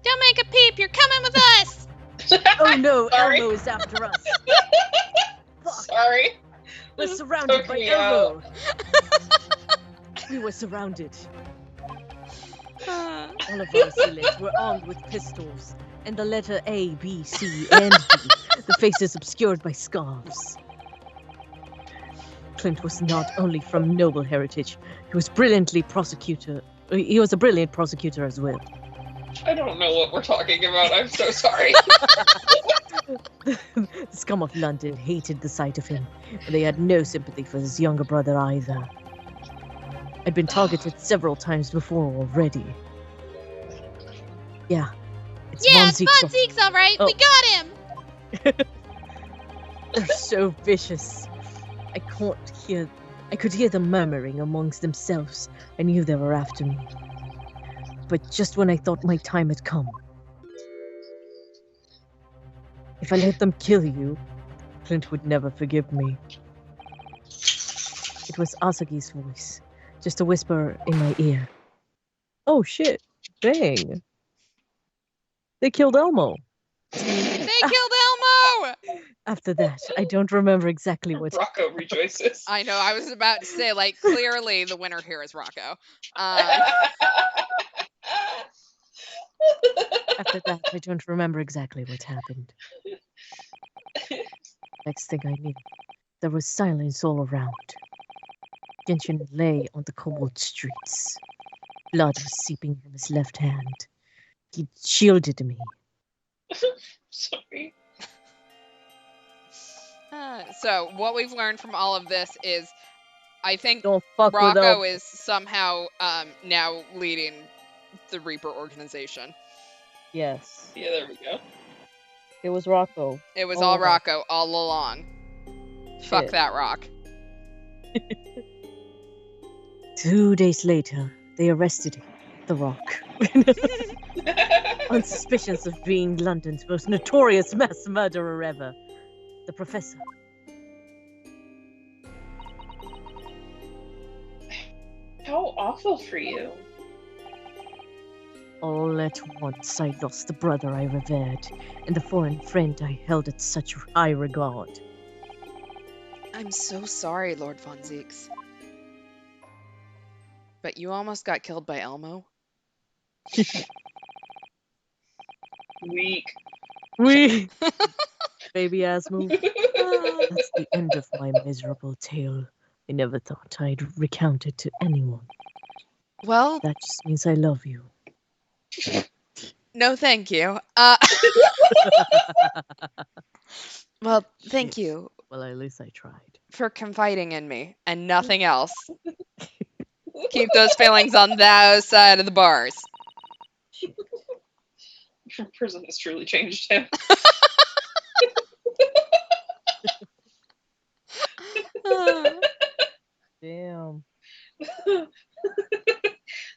Don't make a peep, you're coming with us! oh no, Sorry. Elmo is after us! Fuck, Sorry. we're surrounded Took by me Elmo! We were surrounded. All of our assailants were armed with pistols, and the letter A, B, C, and D, the faces obscured by scarves. Clint was not only from noble heritage, he was a brilliant prosecutor as well. I don't know what we're talking about. I'm so sorry. The scum of London hated the sight of him, but they had no sympathy for his younger brother either. I'd been targeted several times before already. Yeah, it's Von Zieks. Zeke's alright, Oh. we got him! They're so vicious. I could hear them murmuring amongst themselves. I knew they were after me. But just when I thought my time had come. If I let them kill you, Clint would never forgive me. It was Asagi's voice, just a whisper in my ear. Oh shit, dang. They killed Elmo. They killed Elmo! After that, I don't remember exactly what. Rocco rejoices. I know, I was about to say, like, clearly the winner here is Rocco. After that, I don't remember exactly what happened. Next thing I knew, there was silence all around. Genshin lay on the cobbled streets. Blood was seeping from his left hand. He shielded me. Sorry. So, what we've learned from all of this is, I think Don't fuck with Rocco Elmo. is somehow now leading the Reaper organization. Yes, Yeah, there we go. it was Rocco. It was All all along. Rocco all along. Fuck Shit. that rock. 2 days later, they arrested him, the Rock, on suspicions of being London's most notorious mass murderer ever, the Professor. How awful for you. All at once I lost the brother I revered, and the foreign friend I held at such high regard. I'm so sorry, Lord Von Zeeks. But you almost got killed by Elmo? Weak. We baby ass move. That's the end of my miserable tale. I never thought I'd recount it to anyone. Well, That just means I love you. no thank you. Well, thank Yes. you Well, at least I tried. for confiding in me and nothing else. Keep those feelings on that side of the bars. Prison has truly changed him. Damn.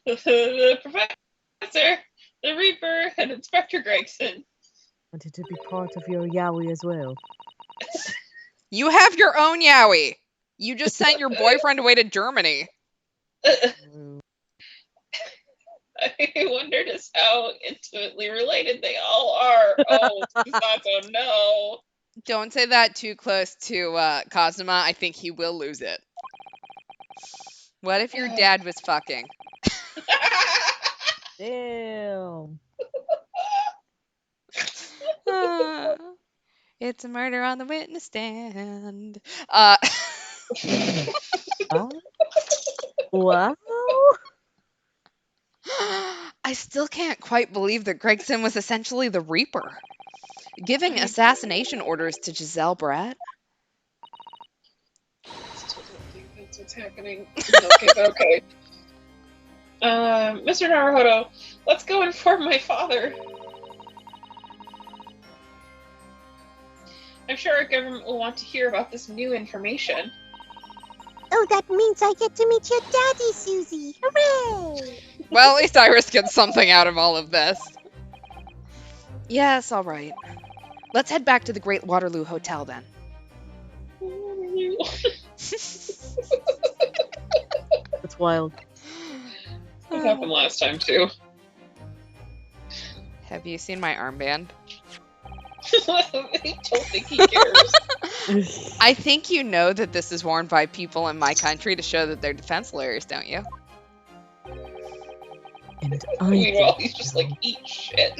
The professor, the Reaper, and Inspector Gregson. Wanted to be part of your yaoi as well. You have your own Yowie. You just sent your boyfriend away to Germany. Mm. I wonder just how intimately related they all are. Oh, Susato, no. Don't say that too close to Kazuma. I think he will lose it. What if your dad was fucking? Damn. It's a murder on the witness stand. Wow. I still can't quite believe that Gregson was essentially the Reaper, giving assassination orders to Giselle Brett. I still don't think that's what's happening. Okay. Mr. Naruhodo, let's go inform my father. I'm sure our government will want to hear about this new information. Oh, that means I get to meet your daddy, Susie. Hooray! Well, at least Iris gets something out of all of this. Yes, all right. Let's head back to the Great Waterloo Hotel then. That's wild. What happened last time, too? Have you seen my armband? I don't think he cares. I think you know that this is worn by people in my country to show that they're defense lawyers, don't you? And I Meanwhile, think he's just you like, eat shit.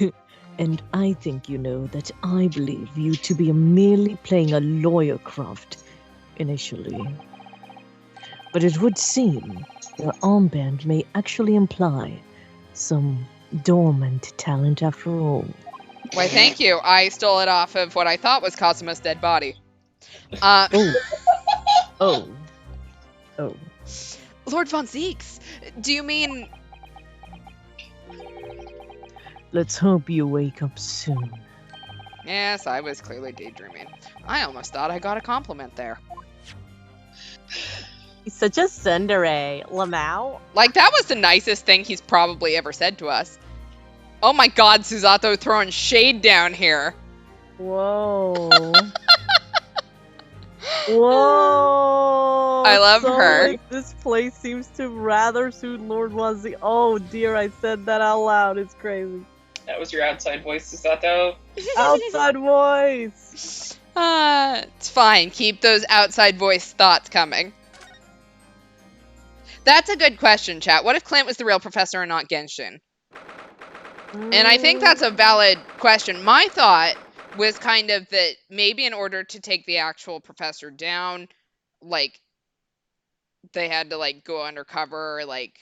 know- and I think you know that I believe you to be merely playing a lawyer craft initially. But it would seem your armband may actually imply some dormant talent after all. Why, thank you. I stole it off of what I thought was Kazuma's dead body. Oh. Lord Von Zeeks, do you mean... Let's hope you wake up soon. Yes, I was clearly daydreaming. I almost thought I got a compliment there. He's such a tsundere, Lamau. Like, that was the nicest thing he's probably ever said to us. Oh my god, Susato throwing shade down here. Whoa. Whoa. I love so her. Like, this place seems to rather suit Lord Wazzy. Oh dear, I said that out loud. It's crazy. That was your outside voice, Susato. Outside voice. It's fine. Keep those outside voice thoughts coming. That's a good question, chat. What if Clint was the real professor and not Genshin? And I think that's a valid question. My thought was kind of that maybe in order to take the actual professor down, like, they had to, like, go undercover, like,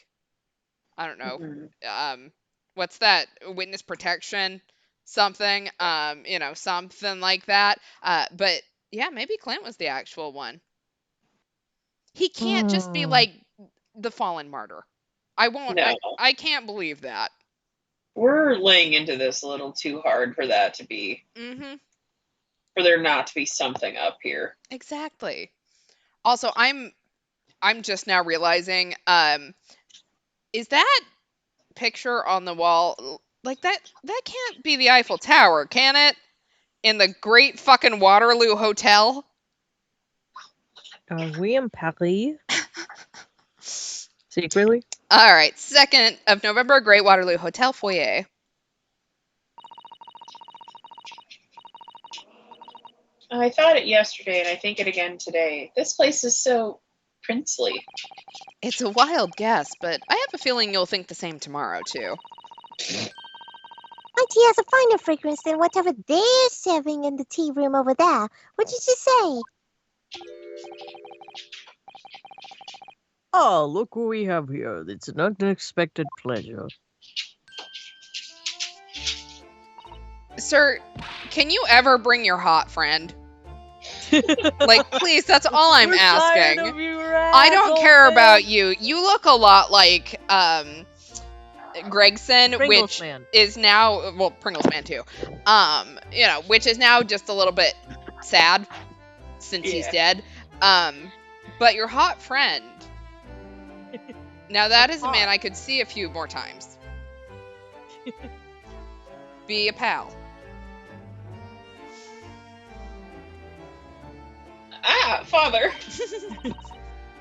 I don't know, Mhm. what's that? Witness protection? Something, you know, something like that. But yeah, maybe Clint was the actual one. He can't just be like the fallen martyr. I won't. No. I can't believe that. We're laying into this a little too hard for that to be, Mm-hmm. for there not to be something up here. Exactly. Also, I'm just now realizing, is that picture on the wall like that? That can't be the Eiffel Tower, can it? In the Great fucking Waterloo Hotel. Are we in Paris? Secretly? All right, 2nd of November, Great Waterloo Hotel foyer. I thought it yesterday, and I think it again today. This place is so princely. It's a wild guess, but I have a feeling you'll think the same tomorrow, too. My tea has a finer fragrance than whatever they're serving in the tea room over there. What did you say? Oh, look what we have here. It's an unexpected pleasure. Sir, can you ever bring your hot friend? Like, please, that's all I'm We're tired asking. of you, I don't Randall, care man. about you. You look a lot like Gregson, Pringles which man. is now, well, Pringles Man too. Which is now just a little bit sad since he's Yeah. dead. But your hot friend. Now that is a man I could see a few more times. Be a pal. Ah, father.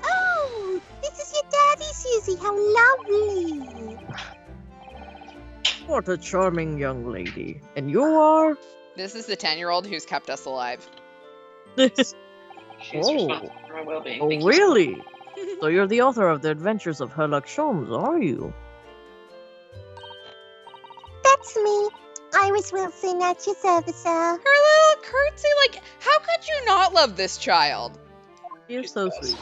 Oh, this is your daddy, Susie. How lovely. What a charming young lady. And you are? This is the 10-year-old who's kept us alive. She's Oh. responsible for my well-being. Oh, Thank you. really? So you're the author of the Adventures of Sherlock Holmes, are you? That's me. Iris Wilson at your service, sir. Her little curtsy, like, how could you not love this child? You're so sweet.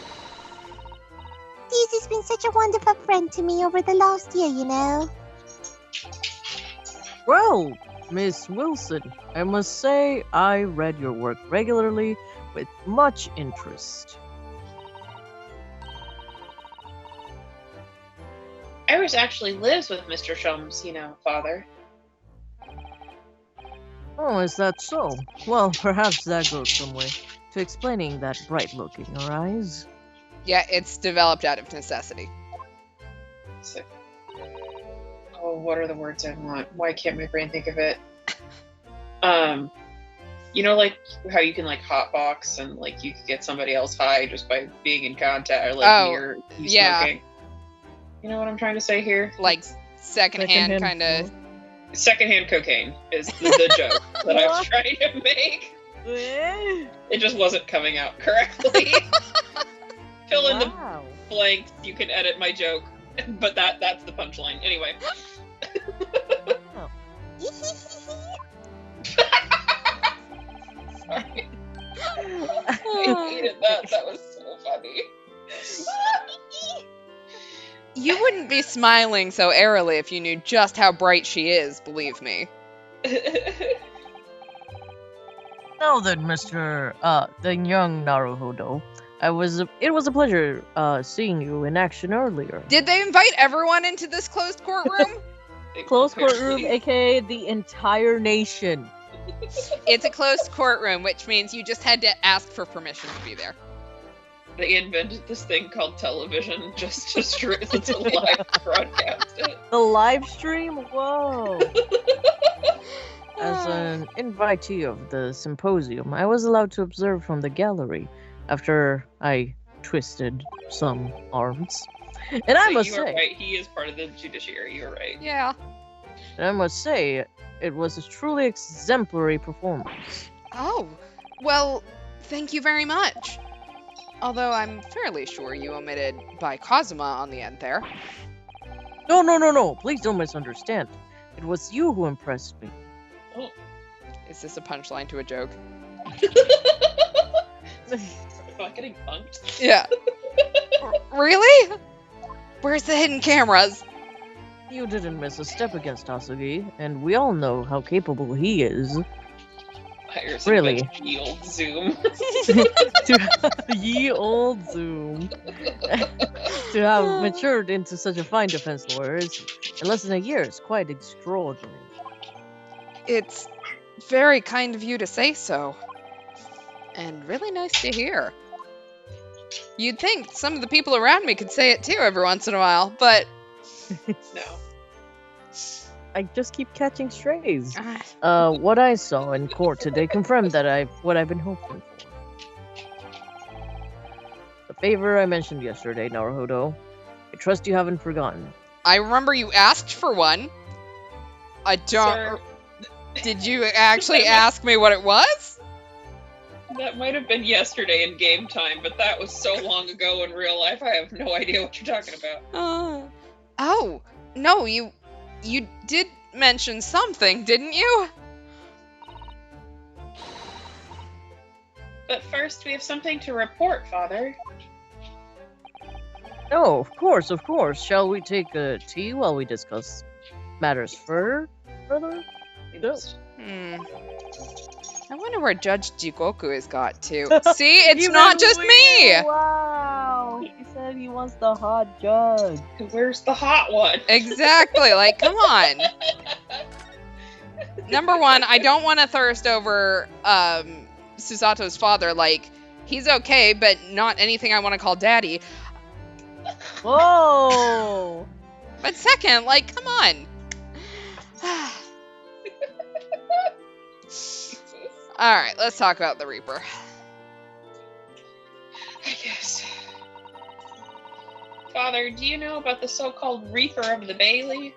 Susie's been such a wonderful friend to me over the last year, you know. Well, Miss Wilson, I must say I read your work regularly with much interest. Iris actually lives with Mr. Shums, you know, father. Oh, is that so? Well, perhaps that goes some way to explaining that bright look in your eyes. Yeah, it's developed out of necessity. So, oh, what are the words I want? Why can't my brain think of it? You know, like how you can like hotbox and like you can get somebody else high just by being in contact or like near you yeah. smoking. You know what I'm trying to say here? Like, secondhand kind of. Secondhand cocaine is the joke that I was trying to make. Eh? It just wasn't coming out correctly. Fill in the Wow. blanks. You can edit my joke, but that's the punchline. Anyway. Sorry. I hated that. That was so funny. You wouldn't be smiling so airily if you knew just how bright she is, believe me. Now then, Mr. The young Naruhodo, it was a pleasure seeing you in action earlier. Did they invite everyone into this closed courtroom? Closed courtroom, aka the entire nation. It's a closed courtroom, which means you just had to ask for permission to be there. They invented this thing called television just to live broadcast it. The live stream? Whoa. As an invitee of the symposium, I was allowed to observe from the gallery after I twisted some arms. And I So must you are say, right. He is part of the judiciary. You're right. Yeah. It was a truly exemplary performance. Oh, well, thank you very much. Although I'm fairly sure you omitted by Kazuma on the end there. No. Please don't misunderstand. It was you who impressed me. Is this a punchline to a joke? Am I getting punked? Yeah. Really? Where's the hidden cameras? You didn't miss a step against Asugi, and we all know how capable he is. Here's Really? a yield zoom. Ye old Zoom. To have matured into such a fine defense lawyer in less than a year is quite extraordinary. It's very kind of you to say so. And really nice to hear. You'd think some of the people around me could say it too every once in a while, but... No. I just keep catching strays. What I saw in court today confirmed that what I've been hoping for. The favor I mentioned yesterday, Naruhodo. It trust you haven't forgotten. I remember you asked for one. I don't. Sir, Did you actually ask me what it was? that might have been yesterday in game time, but that was so long ago in real life. I have no idea what you're talking about. Oh no, you did mention something, didn't you? But first, we have something to report, Father. Oh, of course, of course. Shall we take a tea while we discuss matters further, brother? Yes. I wonder where Judge Jikoku has got to. See, it's not just me! Wow! He said he wants the hot judge. Where's the hot one? Exactly, like, come on. Number one, I don't want to thirst over Susato's father. Like, he's okay, but not anything I want to call daddy. Whoa! But second, like, come on. Alright, let's talk about the Reaper. I guess. Father, do you know about the so-called Reaper of the Bailey?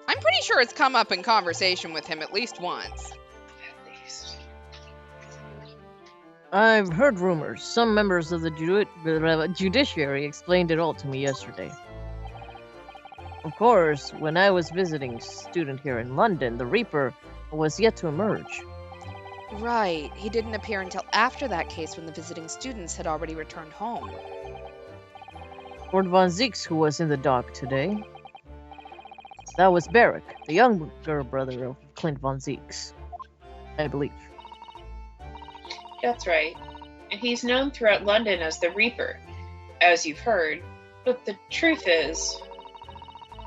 I'm pretty sure it's come up in conversation with him at least once. At least. I've heard rumors. Some members of the judiciary explained it all to me yesterday. Of course, when I was visiting student here in London, the Reaper was yet to emerge. Right, he didn't appear until after that case when the visiting students had already returned home. Lord Von Zeeks, who was in the dock today. That was Barrick, the younger brother of Clint Von Zeeks, I believe. That's right. And he's known throughout London as the Reaper, as you've heard. But the truth is,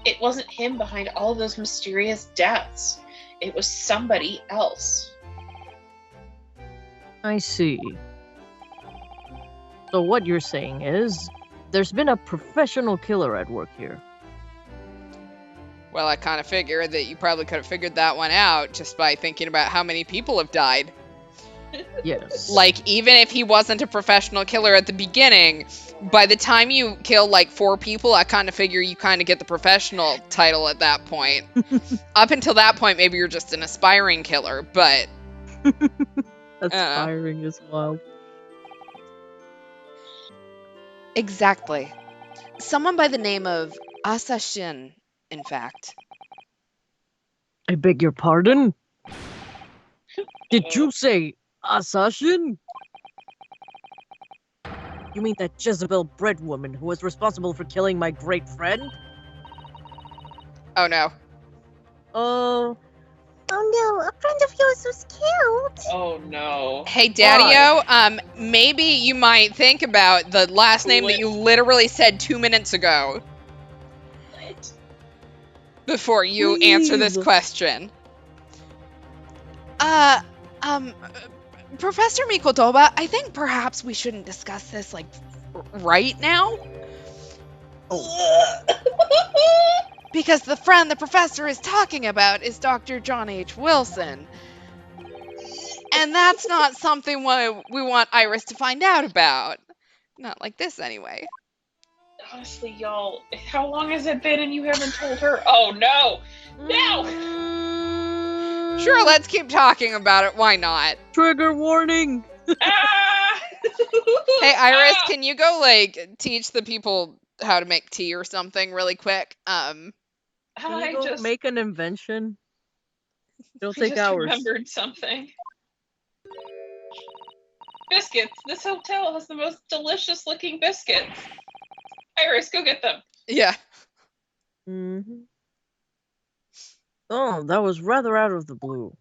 it wasn't him behind all those mysterious deaths. It was somebody else. I see. So what you're saying is, there's been a professional killer at work here. Well, I kind of figured that you probably could have figured that one out just by thinking about how many people have died. Yes. Like, even if he wasn't a professional killer at the beginning, by the time you kill, like, 4 people, I kind of figure you kind of get the professional title at that point. Up until that point, maybe you're just an aspiring killer, but... Aspiring as well. Exactly. Someone by the name of Asashin, in fact. I beg your pardon? Did you say Asashin? You mean that Jezebel bread woman who was responsible for killing my great friend? Oh no. Oh no, a friend of yours was killed. Oh no. Hey, Daddy-O, maybe you might think about the last name that you literally said 2 minutes ago What? before you answer this Please. question. Professor Mikotoba, I think perhaps we shouldn't discuss this, like, right now. Because the friend the professor is talking about is Dr. John H. Wilson. And that's not something we want Iris to find out about. Not like this, anyway. Honestly, y'all, how long has it been and you haven't told her? Oh no! No! Sure, let's keep talking about it. Why not? Trigger warning! Ah! Hey, Iris, Ah! can you go, like, teach the people how to make tea or something really quick? Can I you go just make an invention? It'll I take just hours. remembered something. Biscuits. This hotel has the most delicious looking biscuits. Iris, go get them. Yeah. Mm-hmm. Oh, that was rather out of the blue.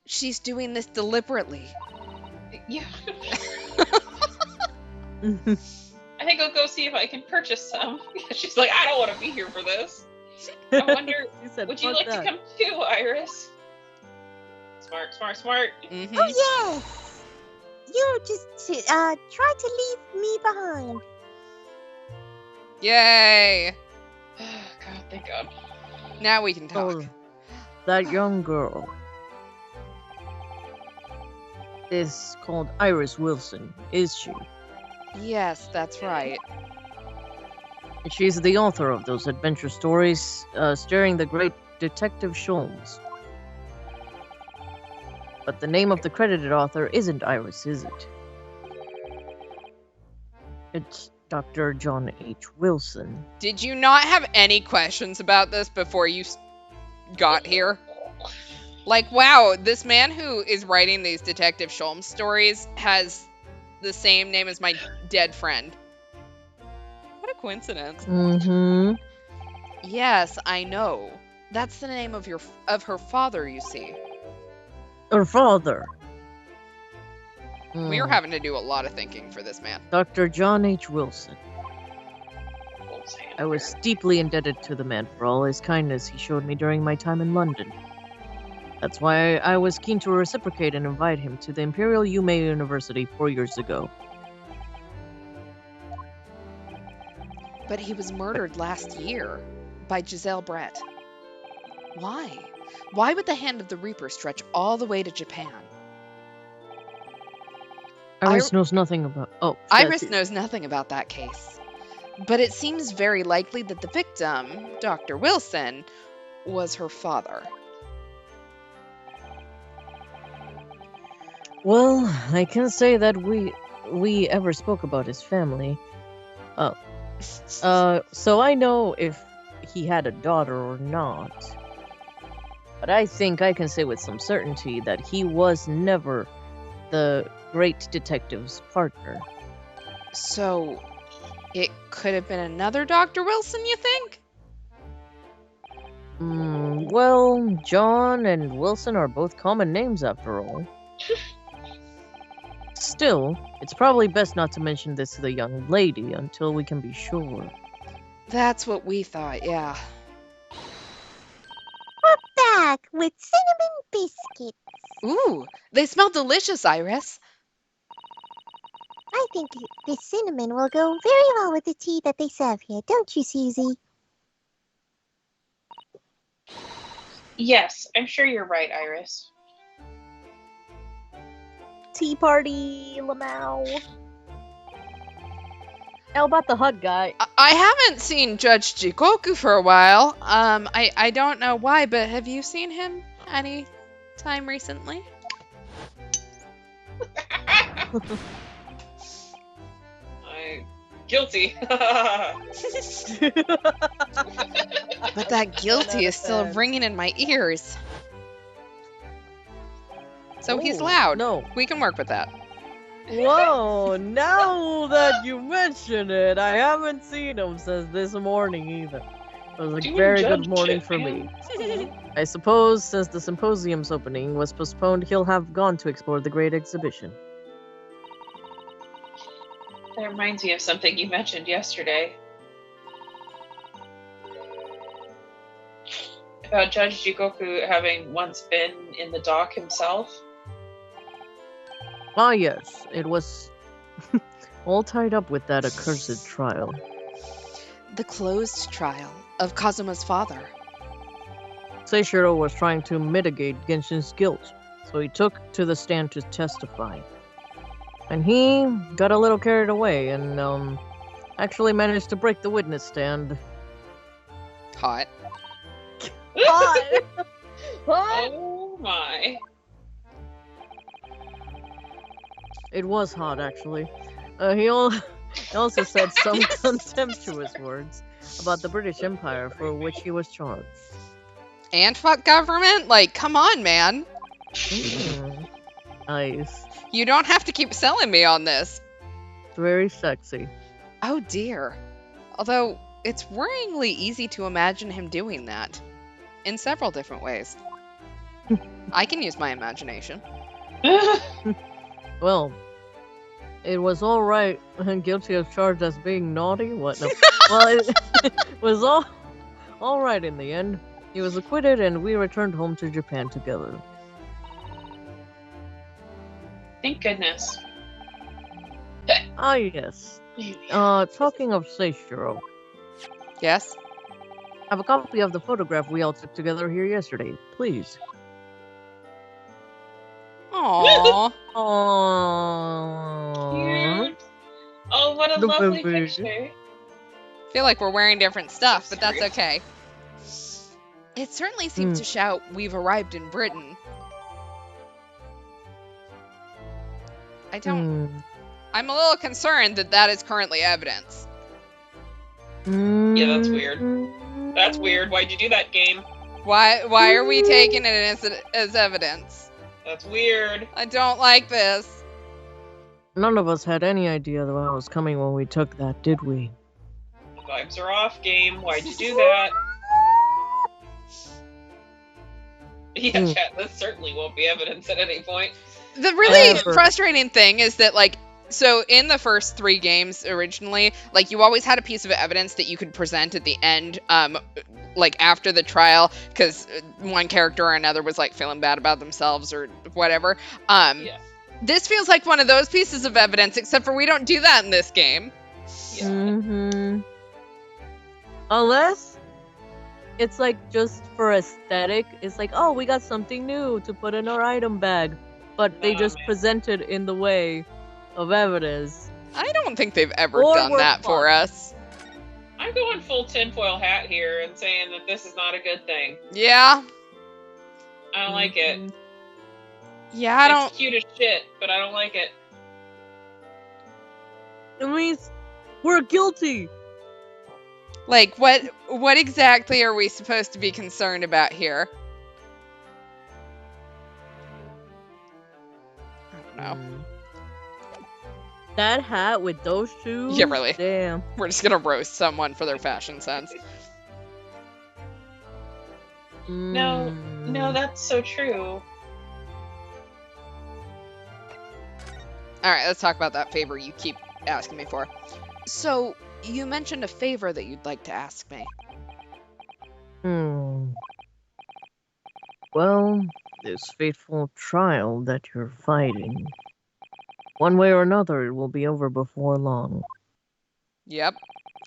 She's doing this deliberately. Yeah. I think I'll go see if I can purchase some. She's like, I don't want to be here for this. I wonder, She said, would you "Fuck like that." to come too, Iris? Smart, smart, smart. Mhm. Oh yes. You just try to leave me behind. Yay! God, thank God. Now we can talk. Oh, that young girl is called Iris Wilson, is she? Yes, that's right. She's the author of those adventure stories, starring the great Detective Sholmes. But the name of the credited author isn't Iris, is it? It's Dr. John H. Wilson. Did you not have any questions about this before you got here? Like, wow, this man who is writing these Detective Sholmes stories has the same name as my dead friend. What a coincidence. Mm-hmm. Yes, I know. That's the name of her father, you see. Her father. We are having to do a lot of thinking for this man. Dr. John H. Wilson. I was deeply indebted to the man for all his kindness he showed me during my time in London. That's why I was keen to reciprocate and invite him to the Imperial Yume University 4 years ago. But he was murdered last year by Giselle Brett. Why? Why would the hand of the Reaper stretch all the way to Japan? Iris knows nothing about... Oh, Iris knows nothing about that case. But it seems very likely that the victim, Dr. Wilson, was her father. Well, I can say that we ever spoke about his family. So I know if he had a daughter or not. But I think I can say with some certainty that he was never the great detective's partner. So, it could have been another Dr. Wilson, you think? Well, John and Wilson are both common names after all. Still, it's probably best not to mention this to the young lady until we can be sure. That's what we thought, yeah. We're back with cinnamon biscuits. Ooh, they smell delicious, Iris. I think this cinnamon will go very well with the tea that they serve here, don't you, Susie? Yes, I'm sure you're right, Iris. Tea party, Lamau. How about the hut guy? I haven't seen Judge Jikoku for a while. I don't know why, but have you seen him any time recently? I'm guilty. But that guilty is still ringing in my ears. So he's loud. No. We can work with that. Whoa, now that you mention it, I haven't seen him since this morning either. It was a very good morning for me. I suppose since the symposium's opening was postponed, he'll have gone to explore the great exhibition. That reminds me of something you mentioned yesterday. About Judge Jikoku having once been in the dock himself. Ah yes, it was all tied up with that accursed trial. The closed trial of Kazuma's father. Seishiro was trying to mitigate Genshin's guilt, so he took to the stand to testify. And he got a little carried away and actually managed to break the witness stand. Hot. Hot! Oh my. It was hot, actually. He also said some contemptuous words about the British Empire for which he was charged. And fuck government? Like, come on, man. Nice. You don't have to keep selling me on this. It's very sexy. Oh dear. Although, it's worryingly easy to imagine him doing that. In several different ways. I can use my imagination. Well, it was all right. Guilty of charge as being naughty. What? No. Well, it was all right in the end. He was acquitted, and we returned home to Japan together. Thank goodness. Ah, yes. Talking of Seishiro, Yes? I have a copy of the photograph we all took together here yesterday. Please. Aww. Aww. Cute. Oh, what a The lovely baby. picture. I feel like we're wearing different stuff, but that's Serious. okay. It certainly seems to shout, "We've arrived in Britain." I don't... I'm a little concerned that that is currently evidence. Yeah, that's weird. That's weird. Why'd you do that, game? Why are we taking it as evidence? That's weird. I don't like this. None of us had any idea that was coming when we took that, did we? The vibes are off, game. Why'd you do that? Yeah, chat, this certainly won't be evidence at any point. The really Ever. frustrating thing is that, like, so in the first 3 games originally, like, you always had a piece of evidence that you could present at the end, like, after the trial, because one character or another was, like, feeling bad about themselves or whatever. Yeah. This feels like one of those pieces of evidence, except for we don't do that in this game. Yeah. Unless it's like just for aesthetic. It's like, oh, we got something new to put in our item bag. But they Nah, just man. present it in the way of evidence. I don't think they've ever Or done we're that for fun. us. I'm going full tinfoil hat here and saying that this is not a good thing. Yeah. I don't like it. Yeah, I don't... It's cute as shit, but I don't like it. It means we're guilty. Like, what exactly are we supposed to be concerned about here? I don't know. That hat with those shoes? Yeah, really. Damn. We're just gonna roast someone for their fashion sense. No, that's so true. Alright, let's talk about that favor you keep asking me for. So, you mentioned a favor that you'd like to ask me. Well, this fateful trial that you're fighting. One way or another, it will be over before long. Yep,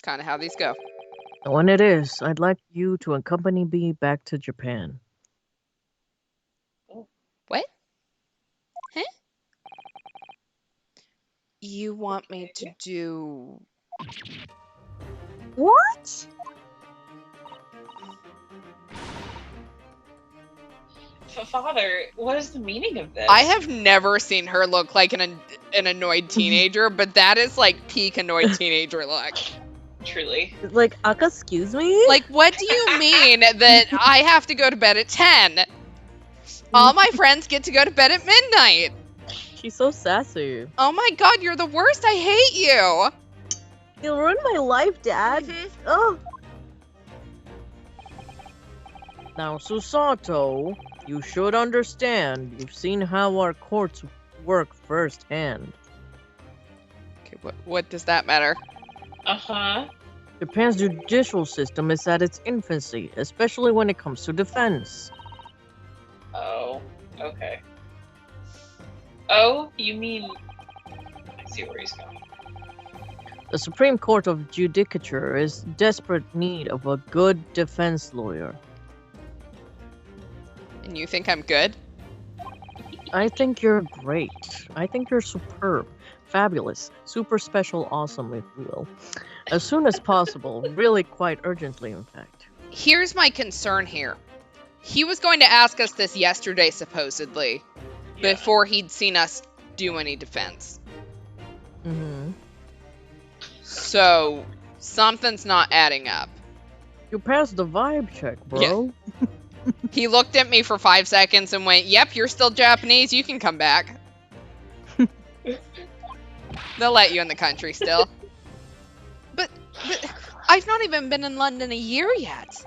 kind of how these go. And when it is, I'd like you to accompany me back to Japan. What? Huh? You want me to do... What? Father, what is the meaning of this? I have never seen her look like an annoyed teenager, but that is like peak annoyed teenager look. Truly. Like, excuse me? Like, what do you mean that I have to go to bed at 10? All my friends get to go to bed at midnight. She's so sassy. Oh my god, you're the worst. I hate you. You ruined my life, Dad. Mhm. Oh. Now, Susato, you should understand. You've seen how our courts work firsthand. Okay, what does that matter? Uh-huh. Japan's judicial system is at its infancy, especially when it comes to defense. Oh, okay. Oh, you mean... I see where he's going. The Supreme Court of Judicature is in desperate need of a good defense lawyer. And you think I'm good? I think you're great. I think you're superb, fabulous, super special, awesome, if you will. As soon as possible, really quite urgently, in fact. Here's my concern here. He was going to ask us this yesterday, supposedly, before he'd seen us do any defense. Mm-hmm. So, something's not adding up. You passed the vibe check, bro. He looked at me for 5 seconds and went, "Yep, you're still Japanese, you can come back." They'll let you in the country still. But I've not even been in London a year yet.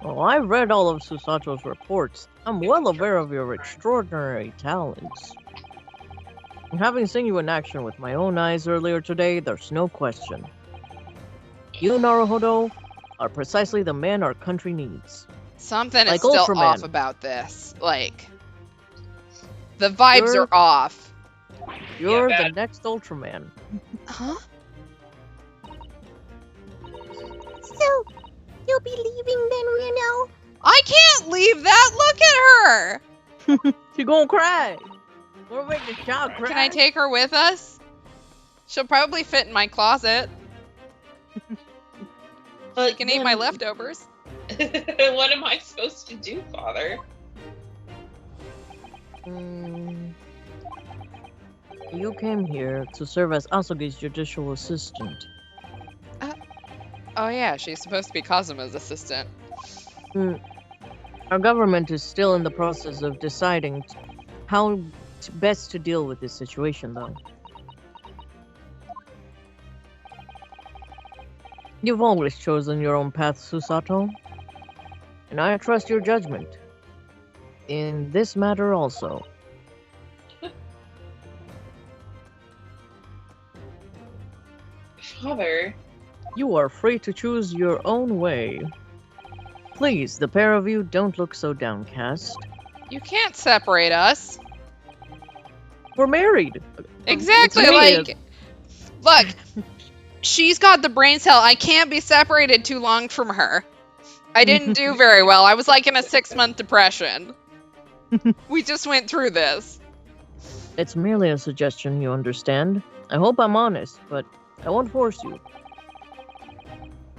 Oh, I read all of Susato's reports. I'm well aware of your extraordinary talents. And having seen you in action with my own eyes earlier today, there's no question. You, Naruhodo, are precisely the man our country needs. Something is Like still Ultraman. off about this. Like, the vibes You're- are off. You're Yeah, the next Ultraman. Huh? So, you'll be leaving then, Reno? I can't leave that! Look at her! She gonna cry. We're making the child cry. Can I take her with us? She'll probably fit in my closet. But She can eat my then- leftovers. What am I supposed to do, Father? You came here to serve as Asogi's judicial assistant. Oh yeah, she's supposed to be Kazuma's assistant. Our government is still in the process of deciding how best to deal with this situation, though. You've always chosen your own path, Susato. And I trust your judgment. In this matter also. Father, You are free to choose your own way. Please, the pair of you, don't look so downcast. You can't separate us. We're married. Exactly, It's me. look, she's got the brain cell. I can't be separated too long from her. I didn't do very well. I was like in a 6-month depression. We just went through this. It's merely a suggestion, you understand. I hope I'm honest, but I won't force you.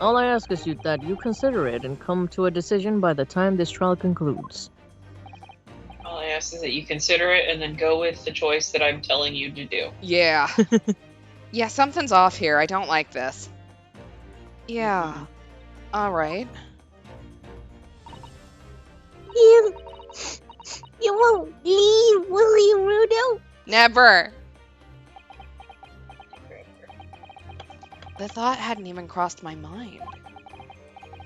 All I ask is that you consider it and come to a decision by the time this trial concludes. all I ask is that you consider it and then go with the choice that I'm telling you to do. Yeah. Yeah, something's off here. I don't like this. Yeah. All right. You won't leave, will you, Rudo? Never. The thought hadn't even crossed my mind.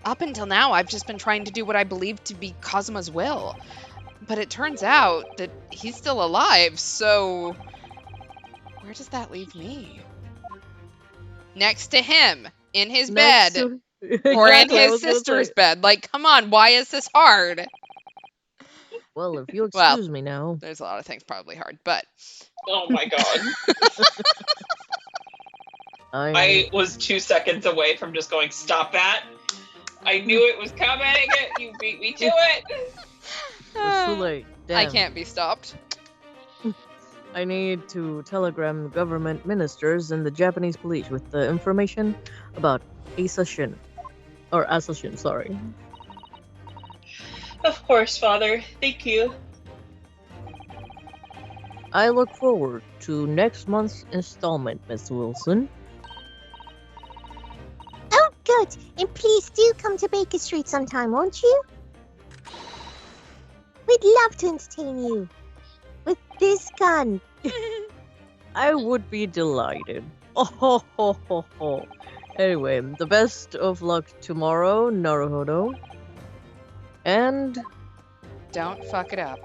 Up until now, I've just been trying to do what I believe to be Kazuma's will. But it turns out that he's still alive, so... Where does that leave me? Next to him, in his bed, or in Exactly, I his was gonna sister's say. bed. Like, come on, why is this hard? Well, if you Well. excuse me now. There's a lot of things probably hard, but... Oh my god. I was 2 seconds away from just going, stop that. I knew it was coming. You beat me to it. It's too late. I Damn. can't be stopped. I need to telegram government ministers and the Japanese police with the information about Asashin. Or Asashin, sorry. Of course, Father. Thank you. I look forward to next month's installment, Miss Wilson. Oh, good. And please do come to Baker Street sometime, won't you? We'd love to entertain you. With this gun. I would be delighted. Oh, ho, ho, ho, ho. Anyway, the best of luck tomorrow, Naruhodo. And Don't fuck it up.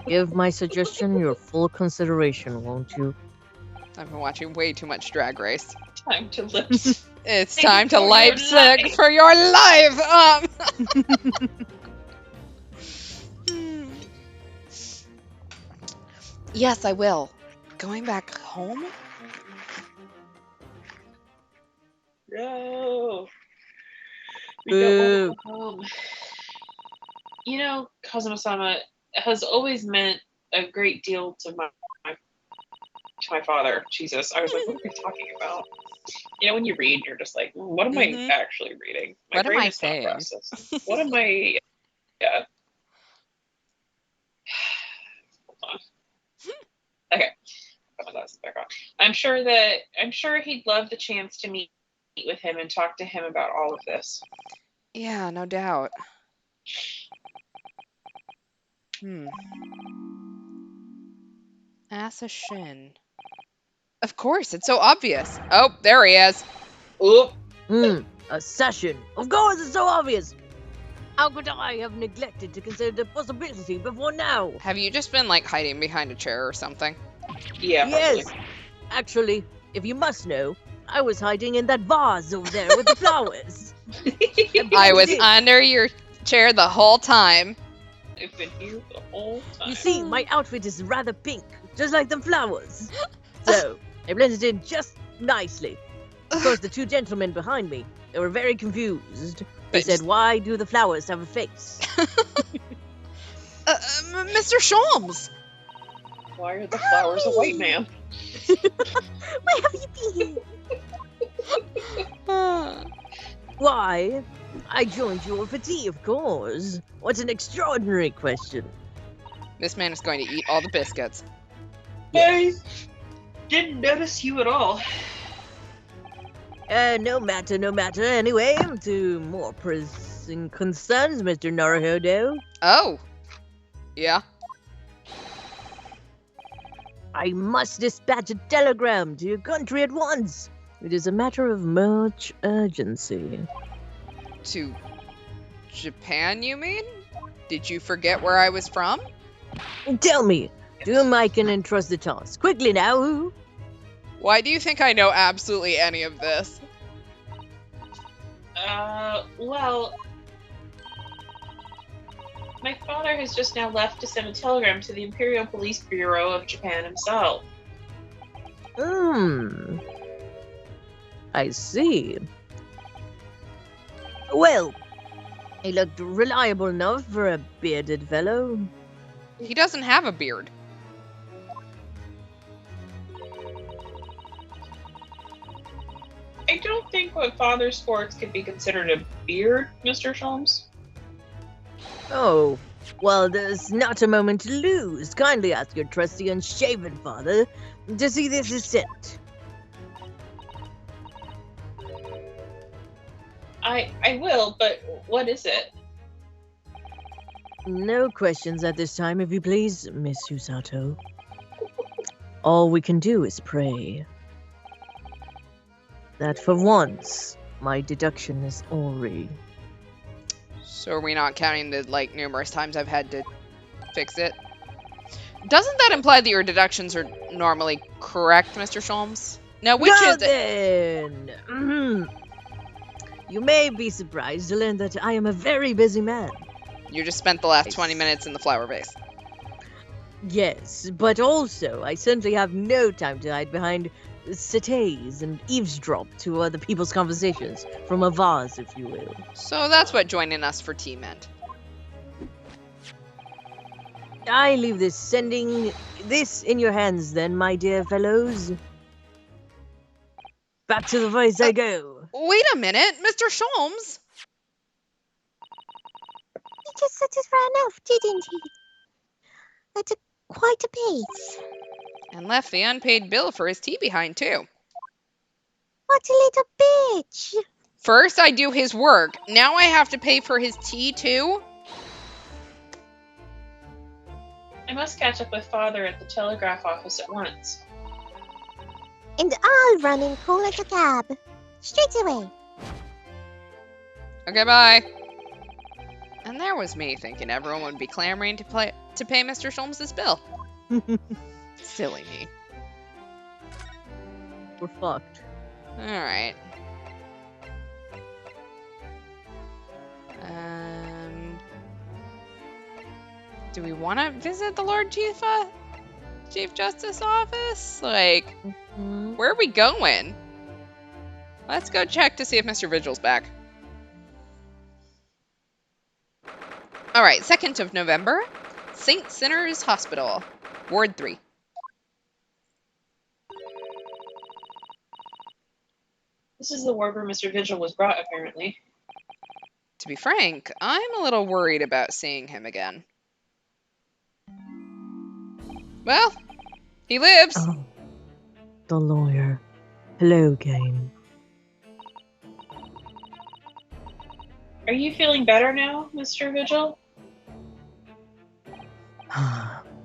give my suggestion your full consideration, won't you? I've been watching way too much Drag Race. Time to lips. It's Thank time you to for your Leipzig life. for your life! Yes, I will. Going back home? No. We don't want to go home. You know, Kazuma-sama has always meant a great deal to my father. Jesus, I was like, what are we talking about? You know, when you read, you're just like, what am Mhm. I actually reading? My What am brain I is not saying? processed. What am I? Yeah. Hold on. Okay. Put my glasses back on. I'm sure he'd love the chance to meet with him and talk to him about all of this. Yeah, no doubt. Assassin. Of course, it's so obvious. Oh, there he is. Oop. A session. Of course, it's so obvious. How could I have neglected to consider the possibility before now? Have you just been, like, hiding behind a chair or something? Yeah. Yes. Probably. Actually, if you must know, I was hiding in that vase over there with the flowers. I was Did. under your chair the whole time. I've been here the whole time. You see, my outfit is rather pink, just like the flowers. So, I blended in just nicely. Of course, the two gentlemen behind me, they were very confused. They But said, why do the flowers have a face? Mr. Sholmes! Why are the flowers a white man? Where have you been? Why? I joined you for tea, of course. What an extraordinary question. This man is going to eat all the biscuits. I didn't notice you at all. No matter, no matter. Anyway, to more pressing concerns, Mr. Naruhodo. Oh. Yeah. I must dispatch a telegram to your country at once. It is a matter of much urgency. To Japan, you mean? Did you forget where I was from? Tell me, to whom I can entrust the task? Quickly now. Why do you think I know absolutely any of this? Well, my father has just now left to send a telegram to the Imperial Police Bureau of Japan himself. I see. Well, he looked reliable enough for a bearded fellow. He doesn't have a beard. I don't think what father sports could be considered a beard, Mr. Sholmes. Oh, well, there's not a moment to lose. Kindly ask your trusty unshaven father to see this is sent. I will, but what is it? No questions at this time, if you please, Miss Usato. All we can do is pray that for once, my deduction is Ori. So are we not counting the, numerous times I've had to fix it? Doesn't that imply that your deductions are normally correct, Mr. Sholmes? Now, which Well is it? then, you may be surprised to learn that I am a very busy man. You just spent the last 20 minutes in the flower vase. Yes, but also I simply have no time to hide behind settees and eavesdrop to other people's conversations from a vase, if you will. So that's what joining us for tea meant. I leave sending this in your hands then, my dear fellows. Back to the vase I go. Wait a minute, Mr. Sholmes! He just sort of ran off, didn't he? At quite a pace. And left the unpaid bill for his tea behind, too. What a little bitch! First, I do his work. Now I have to pay for his tea, too? I must catch up with father at the telegraph office at once. And I'll run and call it a cab. Straight away. Okay, bye. And there was me thinking everyone would be clamoring to pay Mr. Sholmes' bill. Silly me. We're fucked. Alright. Do we want to visit the Lord Chief Justice office? Where are we going? Let's go check to see if Mr. Vigil's back. Alright, 2nd of November, St. Sinners Hospital, Ward 3. This is the ward where Mr. Vigil was brought, apparently. To be frank, I'm a little worried about seeing him again. Well, he lives. Oh, the lawyer. Hello again. Are you feeling better now, Mr. Vigil?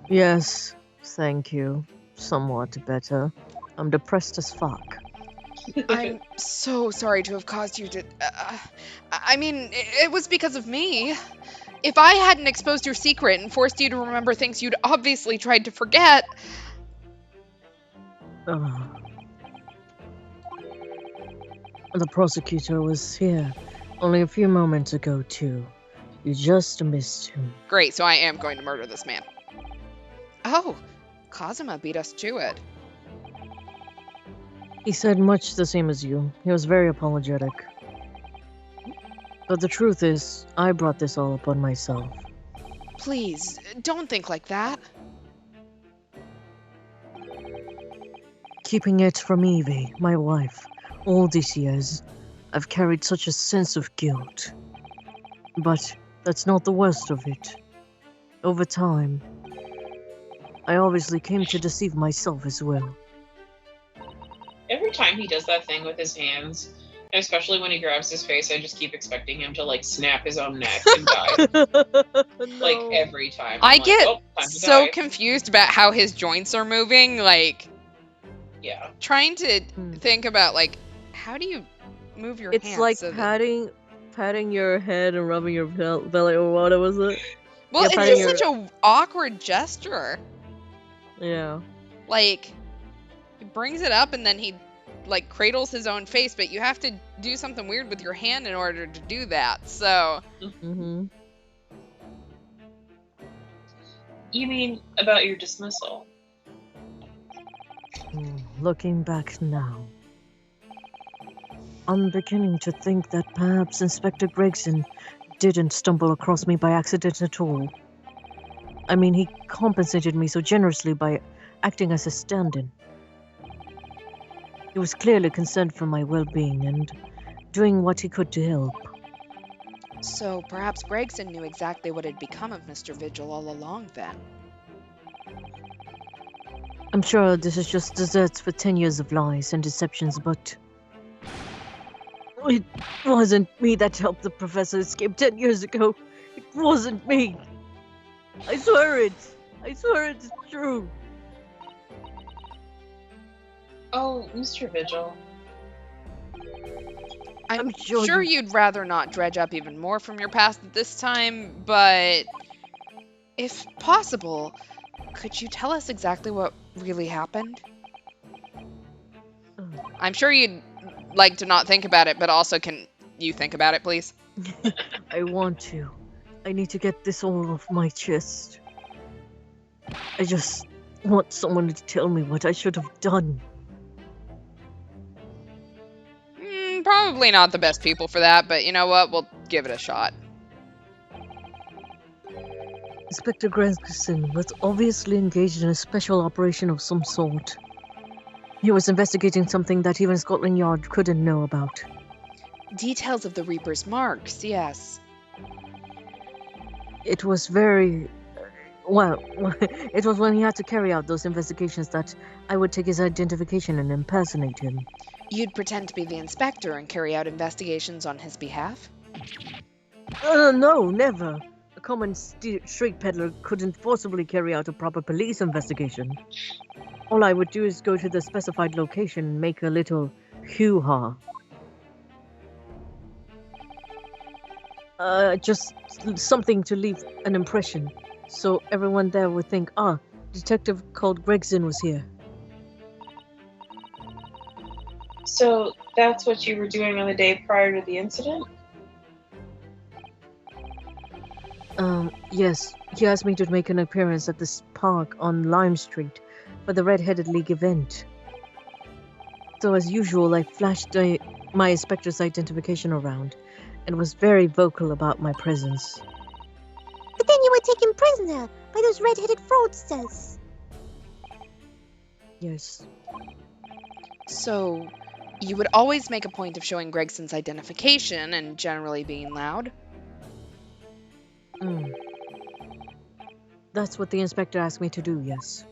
Yes, thank you. Somewhat better. I'm depressed as fuck. I'm so sorry to have caused you to... I mean, it was because of me. If I hadn't exposed your secret and forced you to remember things you'd obviously tried to forget... The prosecutor was here only a few moments ago, too. You just missed him. Great, so I am going to murder this man. Oh, Kazuma beat us to it. He said much the same as you. He was very apologetic. But the truth is, I brought this all upon myself. Please, don't think like that. keeping it from Evie, my wife. All these years, I've carried such a sense of guilt. But that's not the worst of it. Over time, I obviously came to deceive myself as well. Every time he does that thing with his hands, and especially when he grabs his face, I just keep expecting him to like snap his own neck and die. Like No. every time. I I'm like, get oh, time to so die. confused about how his joints are moving. Like, Yeah. trying to Hmm. think about, like, how do you move your It's hands? like so that... patting your head and rubbing your belly, or what was it? Well, yeah, it's patting just your- such a awkward gesture. Yeah. Like, he brings it up and then he, like, cradles his own face, but you have to do something weird with your hand in order to do that, so... Mm-hmm. You mean about your dismissal? Looking back now, I'm beginning to think that perhaps Inspector Gregson didn't stumble across me by accident at all. I mean, he compensated me so generously by acting as a stand-in. He was clearly concerned for my well-being and doing what he could to help. So perhaps Gregson knew exactly what had become of Mr. Vigil all along then. I'm sure this is just desserts for 10 years of lies and deceptions, but it wasn't me that helped the professor escape 10 years ago. It wasn't me. I swear it. I swear it's true. Oh, Mr. Vigil. I'm I'm sure sure you- you'd rather not dredge up even more from your past at this time, but if possible, could you tell us exactly what really happened? I'm sure you'd like to not think about it, but also can you think about it, please? I want to. I need to get this all off my chest. I just want someone to tell me what I should have done. Probably not the best people for that, but you know what? We'll give it a shot. Inspector Gregson was obviously engaged in a special operation of some sort. He was investigating something that even Scotland Yard couldn't know about. Details of the Reaper's marks, yes. It was very... well, it was when he had to carry out those investigations that I would take his identification and impersonate him. You'd pretend to be the inspector and carry out investigations on his behalf? No, never. A common street peddler couldn't possibly carry out a proper police investigation. All I would do is go to the specified location and make a little hoo-ha. Just something to leave an impression, so everyone there would think, detective called Gregson was here. So that's what you were doing on the day prior to the incident? Yes. He asked me to make an appearance at this park on Lime Street for the Red-Headed League event. So as usual, I flashed my inspector's identification around and was very vocal about my presence. But then you were taken prisoner by those red-headed fraudsters. Yes. So, you would always make a point of showing Gregson's identification and generally being loud? That's what the inspector asked me to do, yes.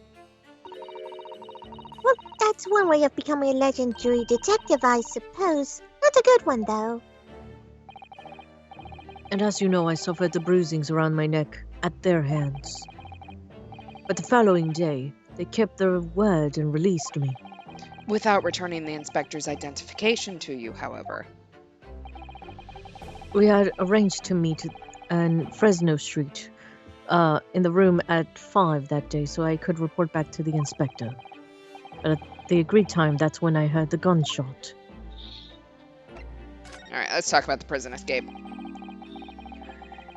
Well, that's one way of becoming a legendary detective, I suppose. Not a good one, though. And as you know, I suffered the bruisings around my neck at their hands. But the following day, they kept their word and released me. Without returning the inspector's identification to you, however. We had arranged to meet on Fresno Street, in the room at 5 that day, so I could report back to the inspector. But at the agreed time, that's when I heard the gunshot. Alright, let's talk about the prison escape.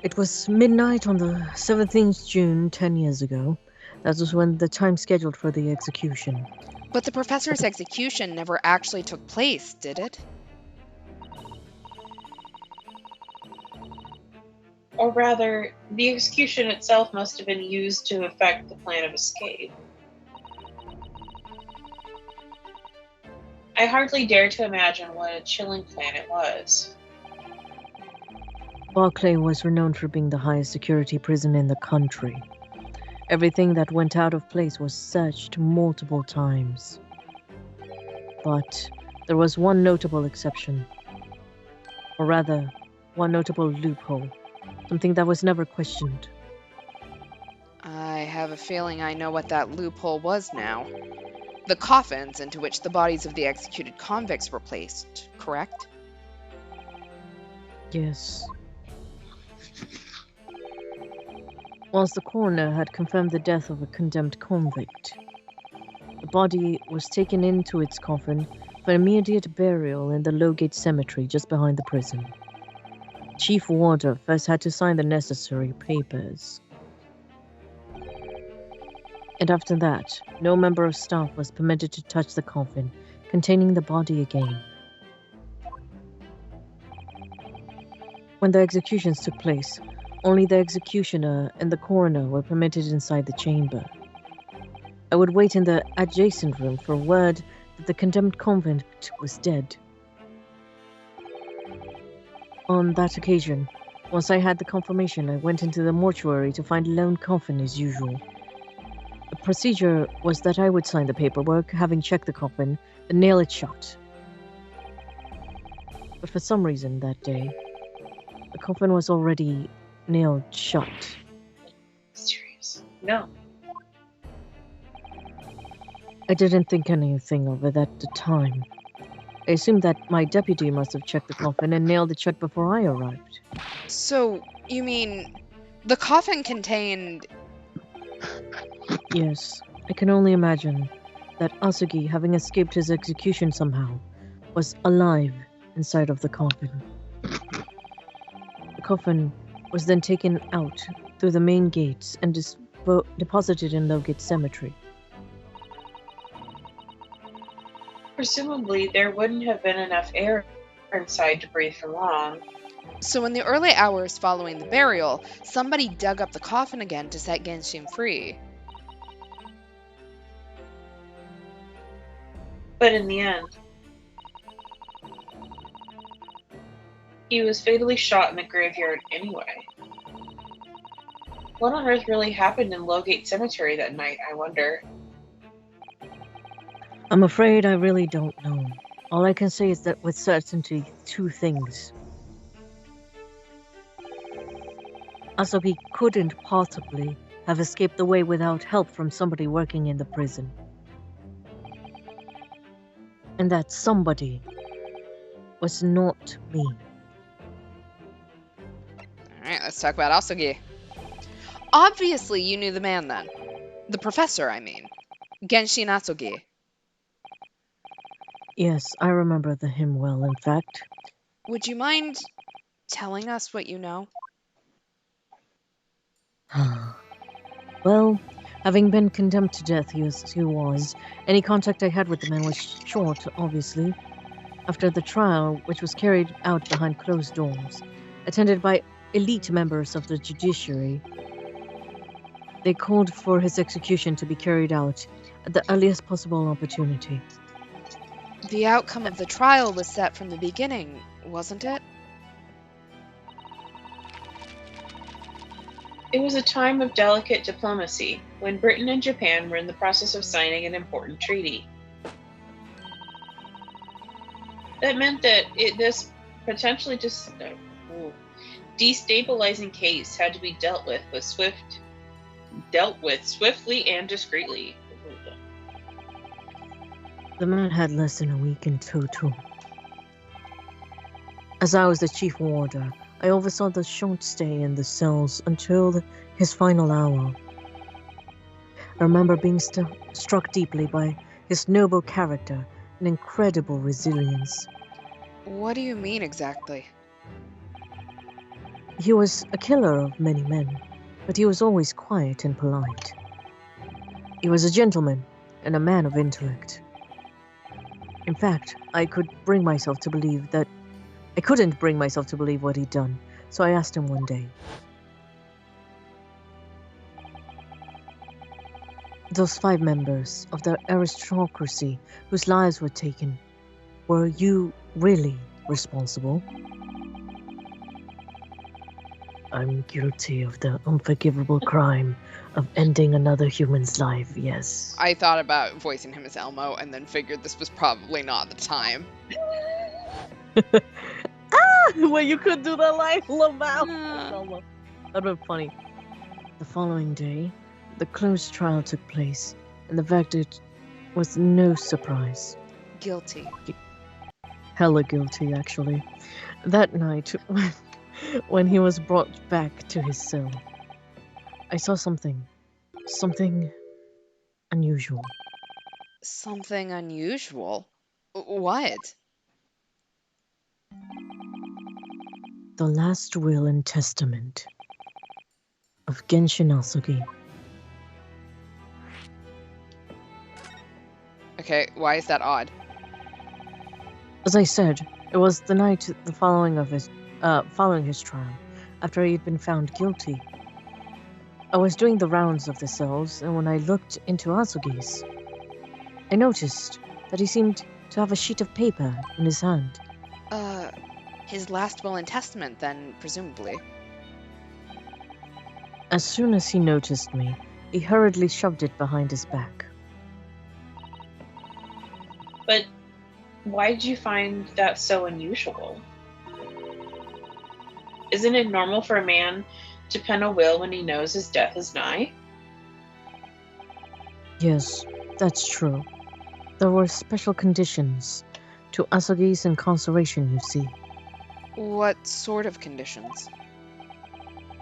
It was midnight on the 17th June, 10 years ago. That was when the time scheduled for the execution. But the professor's execution never actually took place, did it? Or rather, the execution itself must have been used to effect the plan of escape. I hardly dare to imagine what a chilling plan it was. Barclay was renowned for being the highest security prison in the country. Everything that went out of place was searched multiple times. But there was one notable exception. Or rather, one notable loophole. Something that was never questioned. I have a feeling I know what that loophole was now. The coffins into which the bodies of the executed convicts were placed, correct? Yes. Whilst the coroner had confirmed the death of a condemned convict, the body was taken into its coffin for immediate burial in the Lowgate Cemetery just behind the prison. Chief Warder first had to sign the necessary papers. And after that, no member of staff was permitted to touch the coffin containing the body again. When the executions took place, only the executioner and the coroner were permitted inside the chamber. I would wait in the adjacent room for word that the condemned convict was dead. On that occasion, once I had the confirmation, I went into the mortuary to find a lone coffin as usual. The procedure was that I would sign the paperwork, having checked the coffin, and nail it shut. But for some reason that day, the coffin was already nailed shut. Serious? No. I didn't think anything of it at the time. I assumed that my deputy must have checked the coffin and nailed it shut before I arrived. So, you mean the coffin contained... Yes, I can only imagine that Asugi, having escaped his execution somehow, was alive inside of the coffin. The coffin was then taken out through the main gates and deposited in Lowgate Cemetery. Presumably, there wouldn't have been enough air inside to breathe for long. So in the early hours following the burial, somebody dug up the coffin again to set Genshin free. But in the end, he was fatally shot in the graveyard anyway. What on earth really happened in Lowgate Cemetery that night, I wonder? I'm afraid I really don't know. All I can say is that with certainty, two things. Asogi couldn't possibly have escaped the way without help from somebody working in the prison. And that somebody was not me. Alright, let's talk about Asugi. Obviously, you knew the man then. The professor, I mean. Genshin Asugi. Yes, I remember him well, in fact. Would you mind telling us what you know? Well, having been condemned to death, he was. Any contact I had with the man was short, obviously. After the trial, which was carried out behind closed doors, attended by elite members of the judiciary, they called for his execution to be carried out at the earliest possible opportunity. The outcome of the trial was set from the beginning, wasn't it? It was a time of delicate diplomacy, when Britain and Japan were in the process of signing an important treaty. That meant that this potentially destabilizing case had to be dealt with swiftly and discreetly. The man had less than a week in total. As I was the chief warder, I oversaw the short stay in the cells until his final hour. I remember being struck deeply by his noble character and incredible resilience. What do you mean exactly? He was a killer of many men, but he was always quiet and polite. He was a gentleman and a man of intellect. In fact, I couldn't bring myself to believe what he'd done, so I asked him one day. Those 5 members of the aristocracy whose lives were taken, were you really responsible? I'm guilty of the unforgivable crime of ending another human's life, yes. I thought about voicing him as Elmo and then figured this was probably not the time. Well, you could do that line, Lamau. Uh. That'd be funny. The following day, the closed trial took place, and the verdict was no surprise. Guilty. Hella guilty, actually. That night, when he was brought back to his cell, I saw something unusual. Something unusual? What? The last will and testament of Genshin Asugi. Okay, why is that odd? As I said, it was the night following his trial, after he had been found guilty. I was doing the rounds of the cells, and when I looked into Asugi's, I noticed that he seemed to have a sheet of paper in his hand. His last will and testament, then, presumably. As soon as he noticed me, he hurriedly shoved it behind his back. But why did you find that so unusual? Isn't it normal for a man to pen a will when he knows his death is nigh? Yes, that's true. There were special conditions to Asugi's incarceration, you see. What sort of conditions?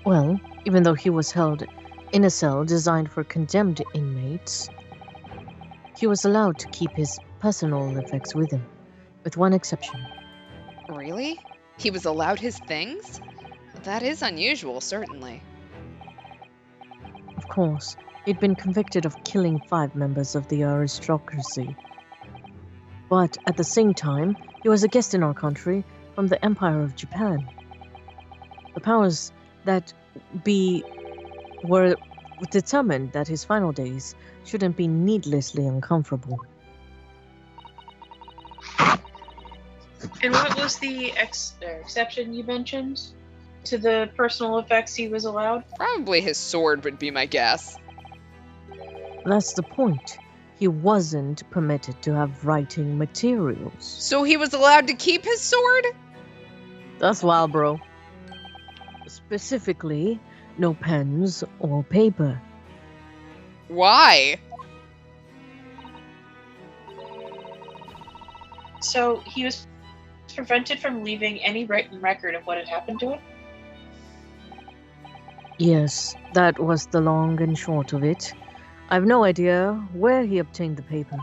Well, even though he was held in a cell designed for condemned inmates, he was allowed to keep his personal effects with him, with one exception. Really? He was allowed his things? That is unusual, certainly. Of course, he'd been convicted of killing 5 members of the aristocracy. But at the same time, he was a guest in our country from the Empire of Japan. The powers that be were determined that his final days shouldn't be needlessly uncomfortable. And what was the exception you mentioned to the personal effects he was allowed? Probably his sword would be my guess. That's the point. He wasn't permitted to have writing materials. So he was allowed to keep his sword? That's wild, bro. Specifically, no pens or paper. Why? So he was prevented from leaving any written record of what had happened to him? Yes, that was the long and short of it. I've no idea where he obtained the paper.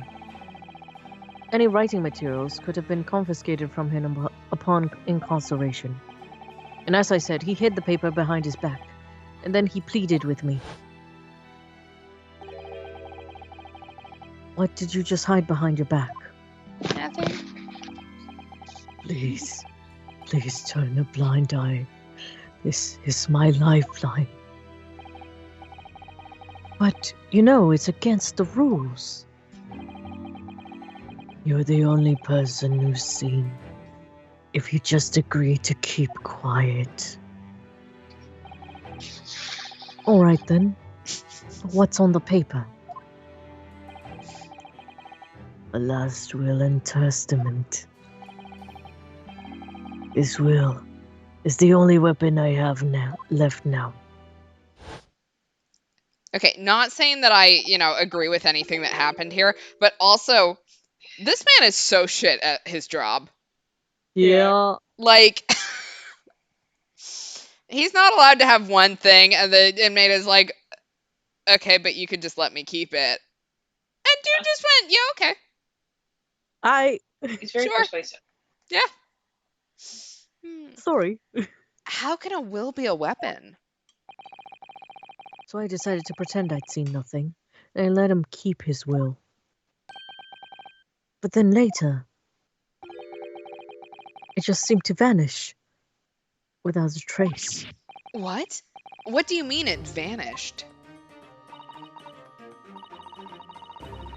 Any writing materials could have been confiscated from him upon incarceration. And as I said, he hid the paper behind his back, and then he pleaded with me. What did you just hide behind your back? Nothing. Please turn a blind eye. This is my lifeline. But, you know, it's against the rules. You're the only person who's seen. If you just agree to keep quiet. Alright then. What's on the paper? A last will and testament. This will is the only weapon I have left now. Okay, not saying that I, agree with anything that happened here, but also, this man is so shit at his job. Yeah. Like, he's not allowed to have one thing, and the inmate is like, okay, but you could just let me keep it. And dude just went, yeah, okay. He's very Sure. persuasive. Yeah. Sorry. How can a will be a weapon? So I decided to pretend I'd seen nothing, and I let him keep his will. But then later, it just seemed to vanish, without a trace. What? What do you mean it vanished?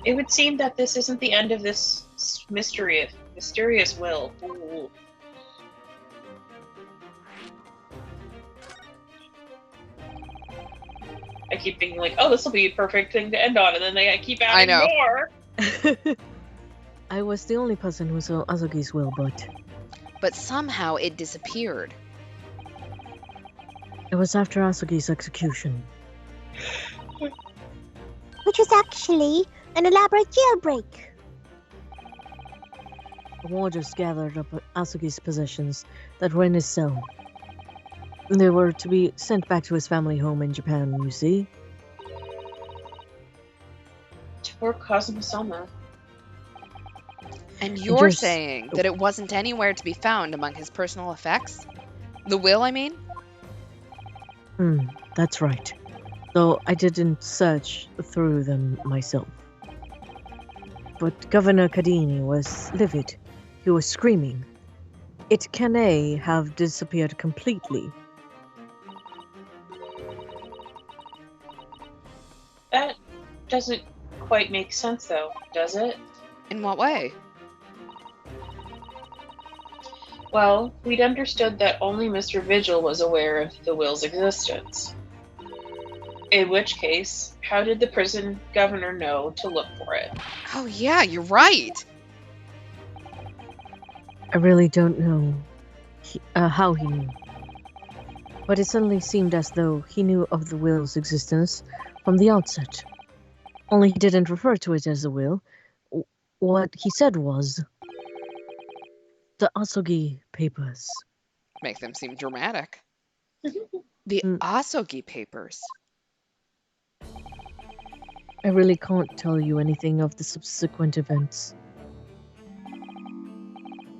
It would seem that this isn't the end of this mystery Mysterious will. Ooh. I keep thinking like, oh, this will be a perfect thing to end on, and then they keep I adding know. more. I was the only person who saw Azuki's will, But somehow it disappeared. it was after Azuki's execution. Which was actually an elaborate jailbreak. The warders gathered up Azuki's possessions that were in his cell. They were to be sent back to his family home in Japan, you see. Poor Kazuma-sama. And you're Just- saying that it wasn't anywhere to be found among his personal effects? The will, I mean? That's right. Though I didn't search through them myself. But Governor Kadini was livid. He was screaming. It can have disappeared completely. That doesn't quite make sense, though, does it? In what way? Well, we'd understood that only Mr. Vigil was aware of the will's existence. In which case, how did the prison governor know to look for it? Oh yeah, you're right. I really don't know how he knew. But it suddenly seemed as though he knew of the will's existence from the outset. Only he didn't refer to it as a will. What he said was the Asogi papers. Make them seem dramatic. The Mm. Asogi papers. I really can't tell you anything of the subsequent events.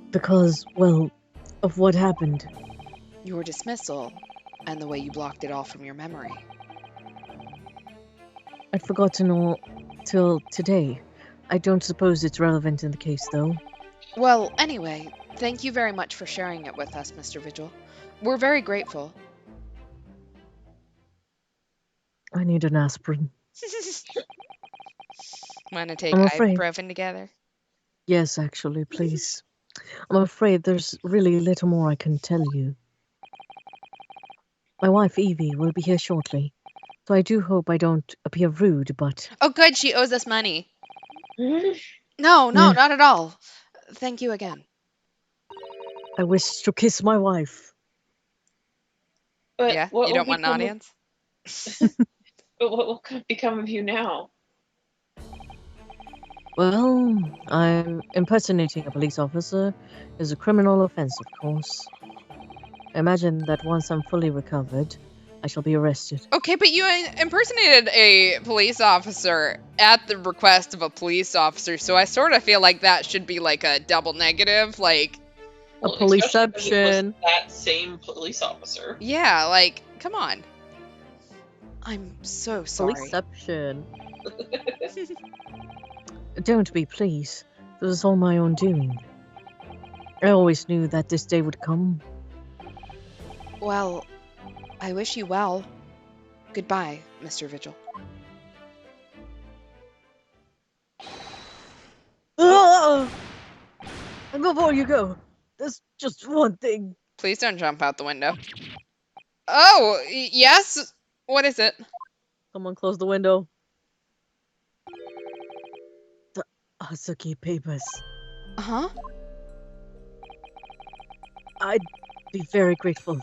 Because, well, of what happened. Your dismissal and the way you blocked it all from your memory. I'd forgotten all till today. I don't suppose it's relevant in the case, though. Well, anyway, thank you very much for sharing it with us, Mr. Vigil. We're very grateful. I need an aspirin. Wanna take I'm afraid. ibuprofen together? Yes, actually, please. I'm afraid there's really little more I can tell you. My wife Evie will be here shortly, so I do hope I don't appear rude, but Oh good, she owes us money. But No, Yeah. not at all. Thank you again. I wish to kiss my wife. Yeah, what you will don't want an become audience? But what will become of you now? Well, I'm impersonating a police officer is a criminal offense, of course. I imagine that once I'm fully recovered, I shall be arrested. Okay, but you impersonated a police officer at the request of a police officer, so I sort of feel like that should be like a double negative. Like, Well, especially because it was policeception. that same police officer. yeah, like, come on. I'm so sorry. Policeception. Don't be, please. This was all my own doing. I always knew that this day would come. Well, I wish you well. Goodbye, Mr. Vigil. Ah! And before you go, there's just one thing. Please don't jump out the window. Oh, yes? What is it? Someone close the window. The Azuki papers. Huh? I'd be very grateful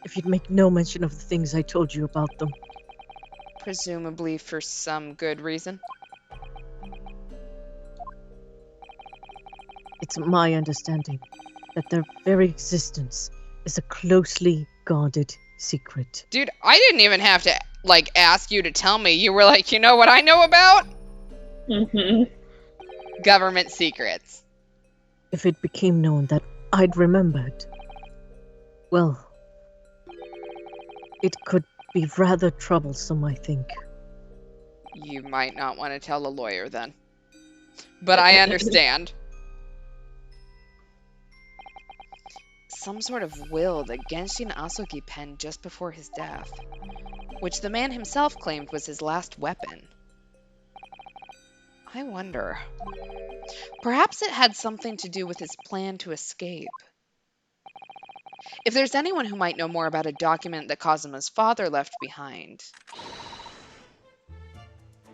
if you'd make no mention of the things I told you about them. Presumably for some good reason. It's my understanding that their very existence is a closely guarded secret. Dude, I didn't even have to, like, ask you to tell me. You were like, you know what I know about? Mm-hmm. Government secrets. If it became known that I'd remembered, well, it could be rather troublesome, I think. You might not want to tell a lawyer then. But I understand. Some sort of will that Genshin Asogi penned just before his death, which the man himself claimed was his last weapon. I wonder. Perhaps it had something to do with his plan to escape. If there's anyone who might know more about a document that Kazuma's father left behind.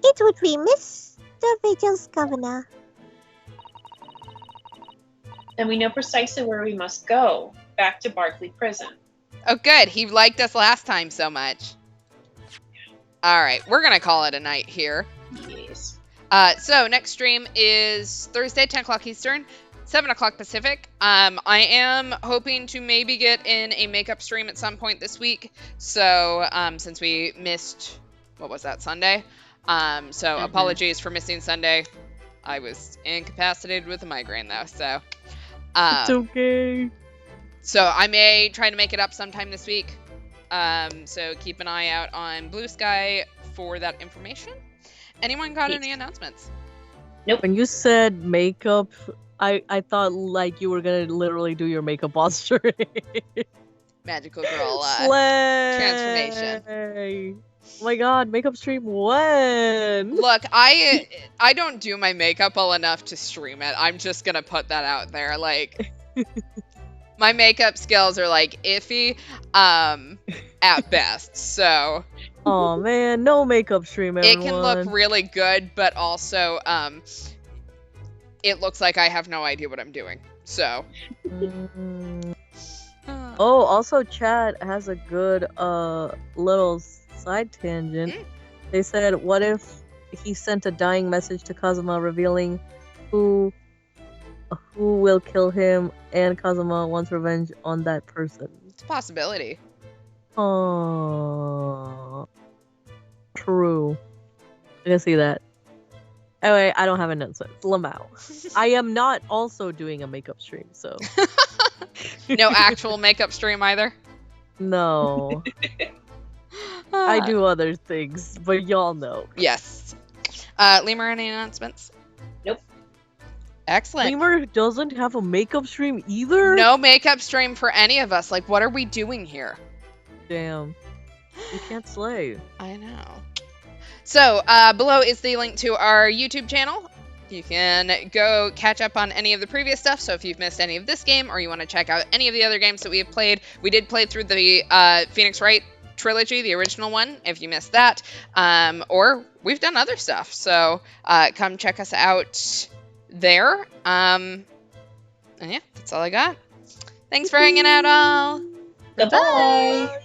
It would be Mr. Vigil's governor. Then we know precisely where we must go. Back to Barclay Prison. Oh, good. He liked us last time so much. All right. We're going to call it a night here. Yes. So next stream is Thursday, 10 o'clock Eastern, 7 o'clock Pacific. I am hoping to maybe get in a makeup stream at some point this week. So since we missed, what was that, Sunday? So apologies for missing Sunday. I was incapacitated with a migraine though, so. It's okay. So I may try to make it up sometime this week. So keep an eye out on Blue Sky for that information. Anyone got any announcements? When you said makeup, I thought like you were gonna literally do your makeup on stream. Magical girl Slay! transformation. Oh my god, makeup stream when? Look, I don't do my makeup well enough to stream it. I'm just gonna put that out there. Like, my makeup skills are like iffy, at best. So. Oh man, no makeup stream, everyone. It can look really good, but also, it looks like I have no idea what I'm doing. So. Oh, also chat has a good little side tangent. They said, what if he sent a dying message to Kazuma revealing who will kill him, and Kazuma wants revenge on that person? It's a possibility. Oh, true. I can see that. Anyway, I don't have announcements. Lamau. I am not also doing a makeup stream, so. No actual makeup stream either? No. I do other things, but y'all know. Yes. Lemur, any announcements? Nope. Excellent. Lemur doesn't have a makeup stream either? No makeup stream for any of us. Like, what are we doing here? Damn. You can't slay. I know. So, below is the link to our YouTube channel. You can go catch up on any of the previous stuff. So if you've missed any of this game or you want to check out any of the other games that we have played, we did play through the Phoenix Wright trilogy, the original one, if you missed that. Or we've done other stuff. So come check us out there. And yeah, that's all I got. Thanks for hanging out, all. Goodbye.